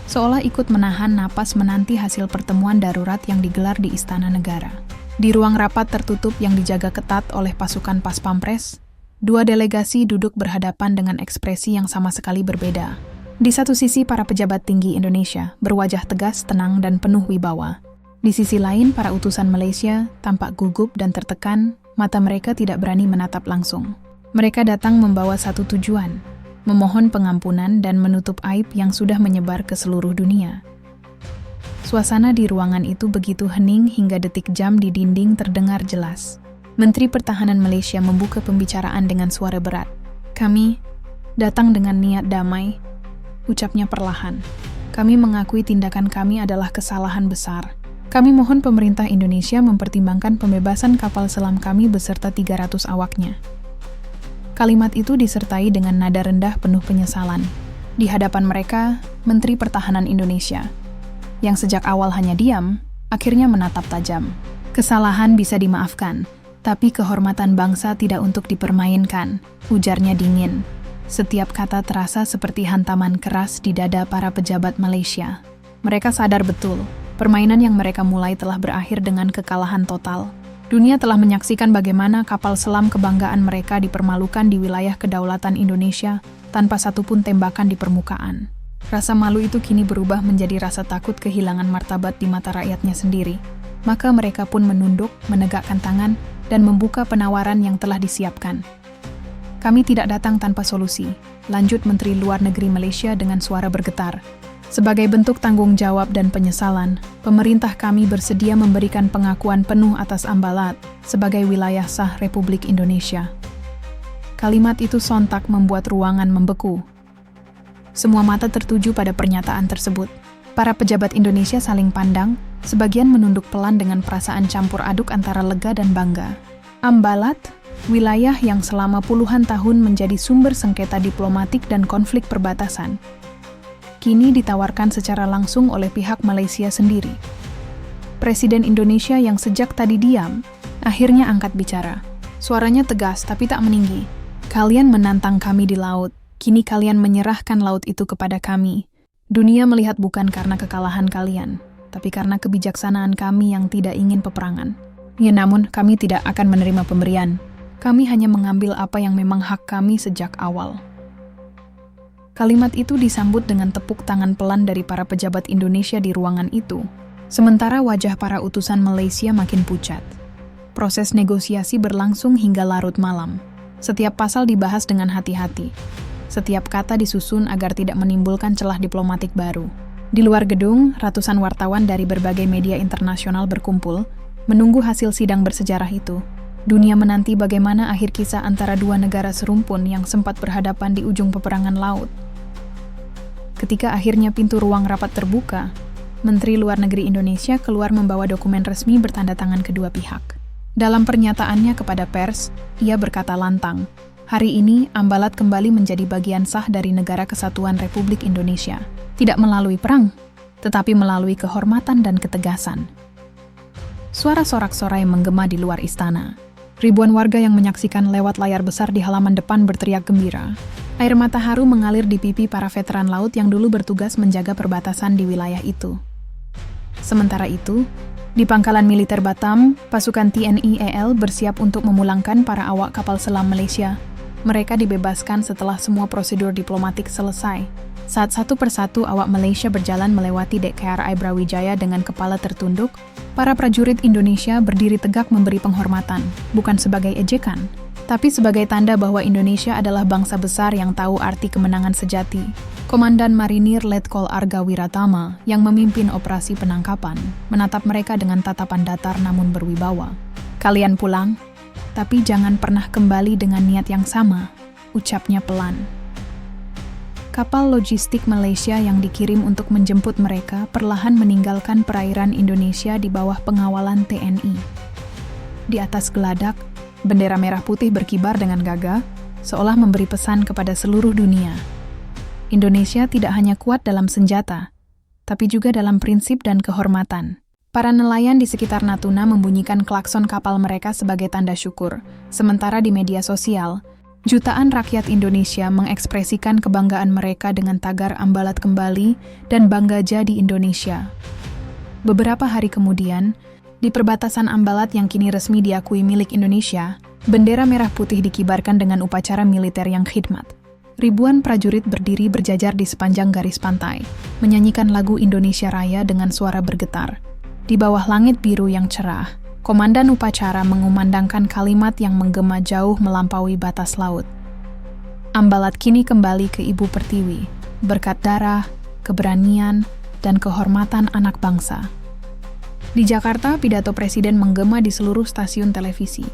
seolah ikut menahan napas menanti hasil pertemuan darurat yang digelar di Istana Negara. Di ruang rapat tertutup yang dijaga ketat oleh pasukan Pas Pampres, Dua delegasi duduk berhadapan dengan ekspresi yang sama sekali berbeda. Di satu sisi, para pejabat tinggi Indonesia berwajah tegas, tenang, dan penuh wibawa. Di sisi lain, para utusan Malaysia tampak gugup dan tertekan, mata mereka tidak berani menatap langsung. Mereka datang membawa satu tujuan, memohon pengampunan dan menutup aib yang sudah menyebar ke seluruh dunia. Suasana di ruangan itu begitu hening hingga detik jam di dinding terdengar jelas. Menteri Pertahanan Malaysia membuka pembicaraan dengan suara berat. "Kami datang dengan niat damai," ucapnya perlahan. "Kami mengakui tindakan kami adalah kesalahan besar. Kami mohon pemerintah Indonesia mempertimbangkan pembebasan kapal selam kami beserta 300 awaknya." Kalimat itu disertai dengan nada rendah penuh penyesalan. Di hadapan mereka, Menteri Pertahanan Indonesia, yang sejak awal hanya diam, akhirnya menatap tajam. "Kesalahan bisa dimaafkan, tapi kehormatan bangsa tidak untuk dipermainkan," ujarnya dingin. Setiap kata terasa seperti hantaman keras di dada para pejabat Malaysia. Mereka sadar betul, permainan yang mereka mulai telah berakhir dengan kekalahan total. Dunia telah menyaksikan bagaimana kapal selam kebanggaan mereka dipermalukan di wilayah kedaulatan Indonesia tanpa satupun tembakan di permukaan. Rasa malu itu kini berubah menjadi rasa takut kehilangan martabat di mata rakyatnya sendiri. Maka mereka pun menunduk, menegakkan tangan, dan membuka penawaran yang telah disiapkan. "Kami tidak datang tanpa solusi," lanjut Menteri Luar Negeri Malaysia dengan suara bergetar. "Sebagai bentuk tanggung jawab dan penyesalan, pemerintah kami bersedia memberikan pengakuan penuh atas Ambalat sebagai wilayah sah Republik Indonesia." Kalimat itu sontak membuat ruangan membeku. Semua mata tertuju pada pernyataan tersebut. Para pejabat Indonesia saling pandang, sebagian menunduk pelan dengan perasaan campur aduk antara lega dan bangga. Ambalat, wilayah yang selama puluhan tahun menjadi sumber sengketa diplomatik dan konflik perbatasan, kini ditawarkan secara langsung oleh pihak Malaysia sendiri. Presiden Indonesia yang sejak tadi diam, akhirnya angkat bicara. Suaranya tegas tapi tak meninggi. "Kalian menantang kami di laut, kini kalian menyerahkan laut itu kepada kami. Dunia melihat bukan karena kekalahan kalian, tapi karena kebijaksanaan kami yang tidak ingin peperangan. Ya, namun kami tidak akan menerima pemberian. Kami hanya mengambil apa yang memang hak kami sejak awal." Kalimat itu disambut dengan tepuk tangan pelan dari para pejabat Indonesia di ruangan itu. Sementara wajah para utusan Malaysia makin pucat. Proses negosiasi berlangsung hingga larut malam. Setiap pasal dibahas dengan hati-hati. Setiap kata disusun agar tidak menimbulkan celah diplomatik baru. Di luar gedung, ratusan wartawan dari berbagai media internasional berkumpul, menunggu hasil sidang bersejarah itu. Dunia menanti bagaimana akhir kisah antara dua negara serumpun yang sempat berhadapan di ujung peperangan laut. Ketika akhirnya pintu ruang rapat terbuka, Menteri Luar Negeri Indonesia keluar membawa dokumen resmi bertanda tangan kedua pihak. Dalam pernyataannya kepada pers, ia berkata lantang, "Hari ini, Ambalat kembali menjadi bagian sah dari Negara Kesatuan Republik Indonesia. Tidak melalui perang, tetapi melalui kehormatan dan ketegasan." Suara sorak-sorai menggema di luar istana. Ribuan warga yang menyaksikan lewat layar besar di halaman depan berteriak gembira. Air mata haru mengalir di pipi para veteran laut yang dulu bertugas menjaga perbatasan di wilayah itu. Sementara itu, di pangkalan militer Batam, pasukan TNI AL bersiap untuk memulangkan para awak kapal selam Malaysia. Mereka dibebaskan setelah semua prosedur diplomatik selesai. Saat satu persatu awak Malaysia berjalan melewati dek KRI Brawijaya dengan kepala tertunduk, para prajurit Indonesia berdiri tegak memberi penghormatan, bukan sebagai ejekan, tapi sebagai tanda bahwa Indonesia adalah bangsa besar yang tahu arti kemenangan sejati. Komandan Marinir Letkol Arga Wiratama yang memimpin operasi penangkapan menatap mereka dengan tatapan datar namun berwibawa. "Kalian pulang, tapi jangan pernah kembali dengan niat yang sama," ucapnya pelan. Kapal logistik Malaysia yang dikirim untuk menjemput mereka perlahan meninggalkan perairan Indonesia di bawah pengawalan TNI. Di atas geladak, bendera merah putih berkibar dengan gagah, seolah memberi pesan kepada seluruh dunia. Indonesia tidak hanya kuat dalam senjata, tapi juga dalam prinsip dan kehormatan. Para nelayan di sekitar Natuna membunyikan klakson kapal mereka sebagai tanda syukur, sementara di media sosial, jutaan rakyat Indonesia mengekspresikan kebanggaan mereka dengan tagar Ambalat kembali dan Bangga Jadi Indonesia. Beberapa hari kemudian, di perbatasan Ambalat yang kini resmi diakui milik Indonesia, Bendera merah putih dikibarkan dengan upacara militer yang khidmat. Ribuan prajurit berdiri berjajar di sepanjang garis pantai, menyanyikan lagu Indonesia Raya dengan suara bergetar. Di bawah langit biru yang cerah, komandan upacara mengumandangkan kalimat yang menggema jauh melampaui batas laut. Ambalat kini kembali ke Ibu Pertiwi, berkat darah, keberanian, dan kehormatan anak bangsa. Di Jakarta, pidato Presiden menggema di seluruh stasiun televisi.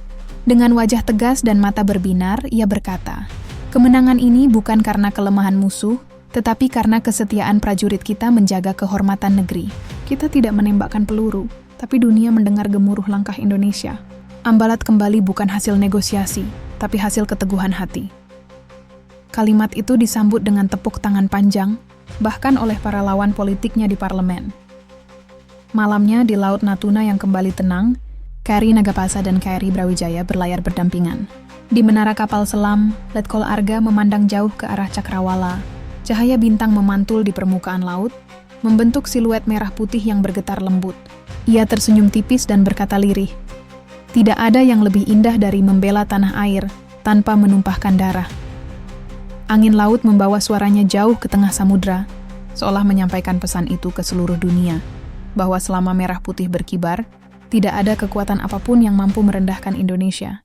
Dengan wajah tegas dan mata berbinar, ia berkata, "Kemenangan ini bukan karena kelemahan musuh, tetapi karena kesetiaan prajurit kita menjaga kehormatan negeri. Kita tidak menembakkan peluru, tapi dunia mendengar gemuruh langkah Indonesia. Ambalat kembali bukan hasil negosiasi, tapi hasil keteguhan hati." Kalimat itu disambut dengan tepuk tangan panjang, bahkan oleh para lawan politiknya di parlemen. Malamnya di Laut Natuna yang kembali tenang, KRI Nagapasa dan KRI Brawijaya berlayar berdampingan. Di menara kapal selam, Letkol Arga memandang jauh ke arah Cakrawala. Cahaya bintang memantul di permukaan laut, membentuk siluet merah putih yang bergetar lembut. Ia tersenyum tipis dan berkata lirih, "Tidak ada yang lebih indah dari membela tanah air tanpa menumpahkan darah." Angin laut membawa suaranya jauh ke tengah samudra, seolah menyampaikan pesan itu ke seluruh dunia, bahwa selama merah putih berkibar, tidak ada kekuatan apapun yang mampu merendahkan Indonesia.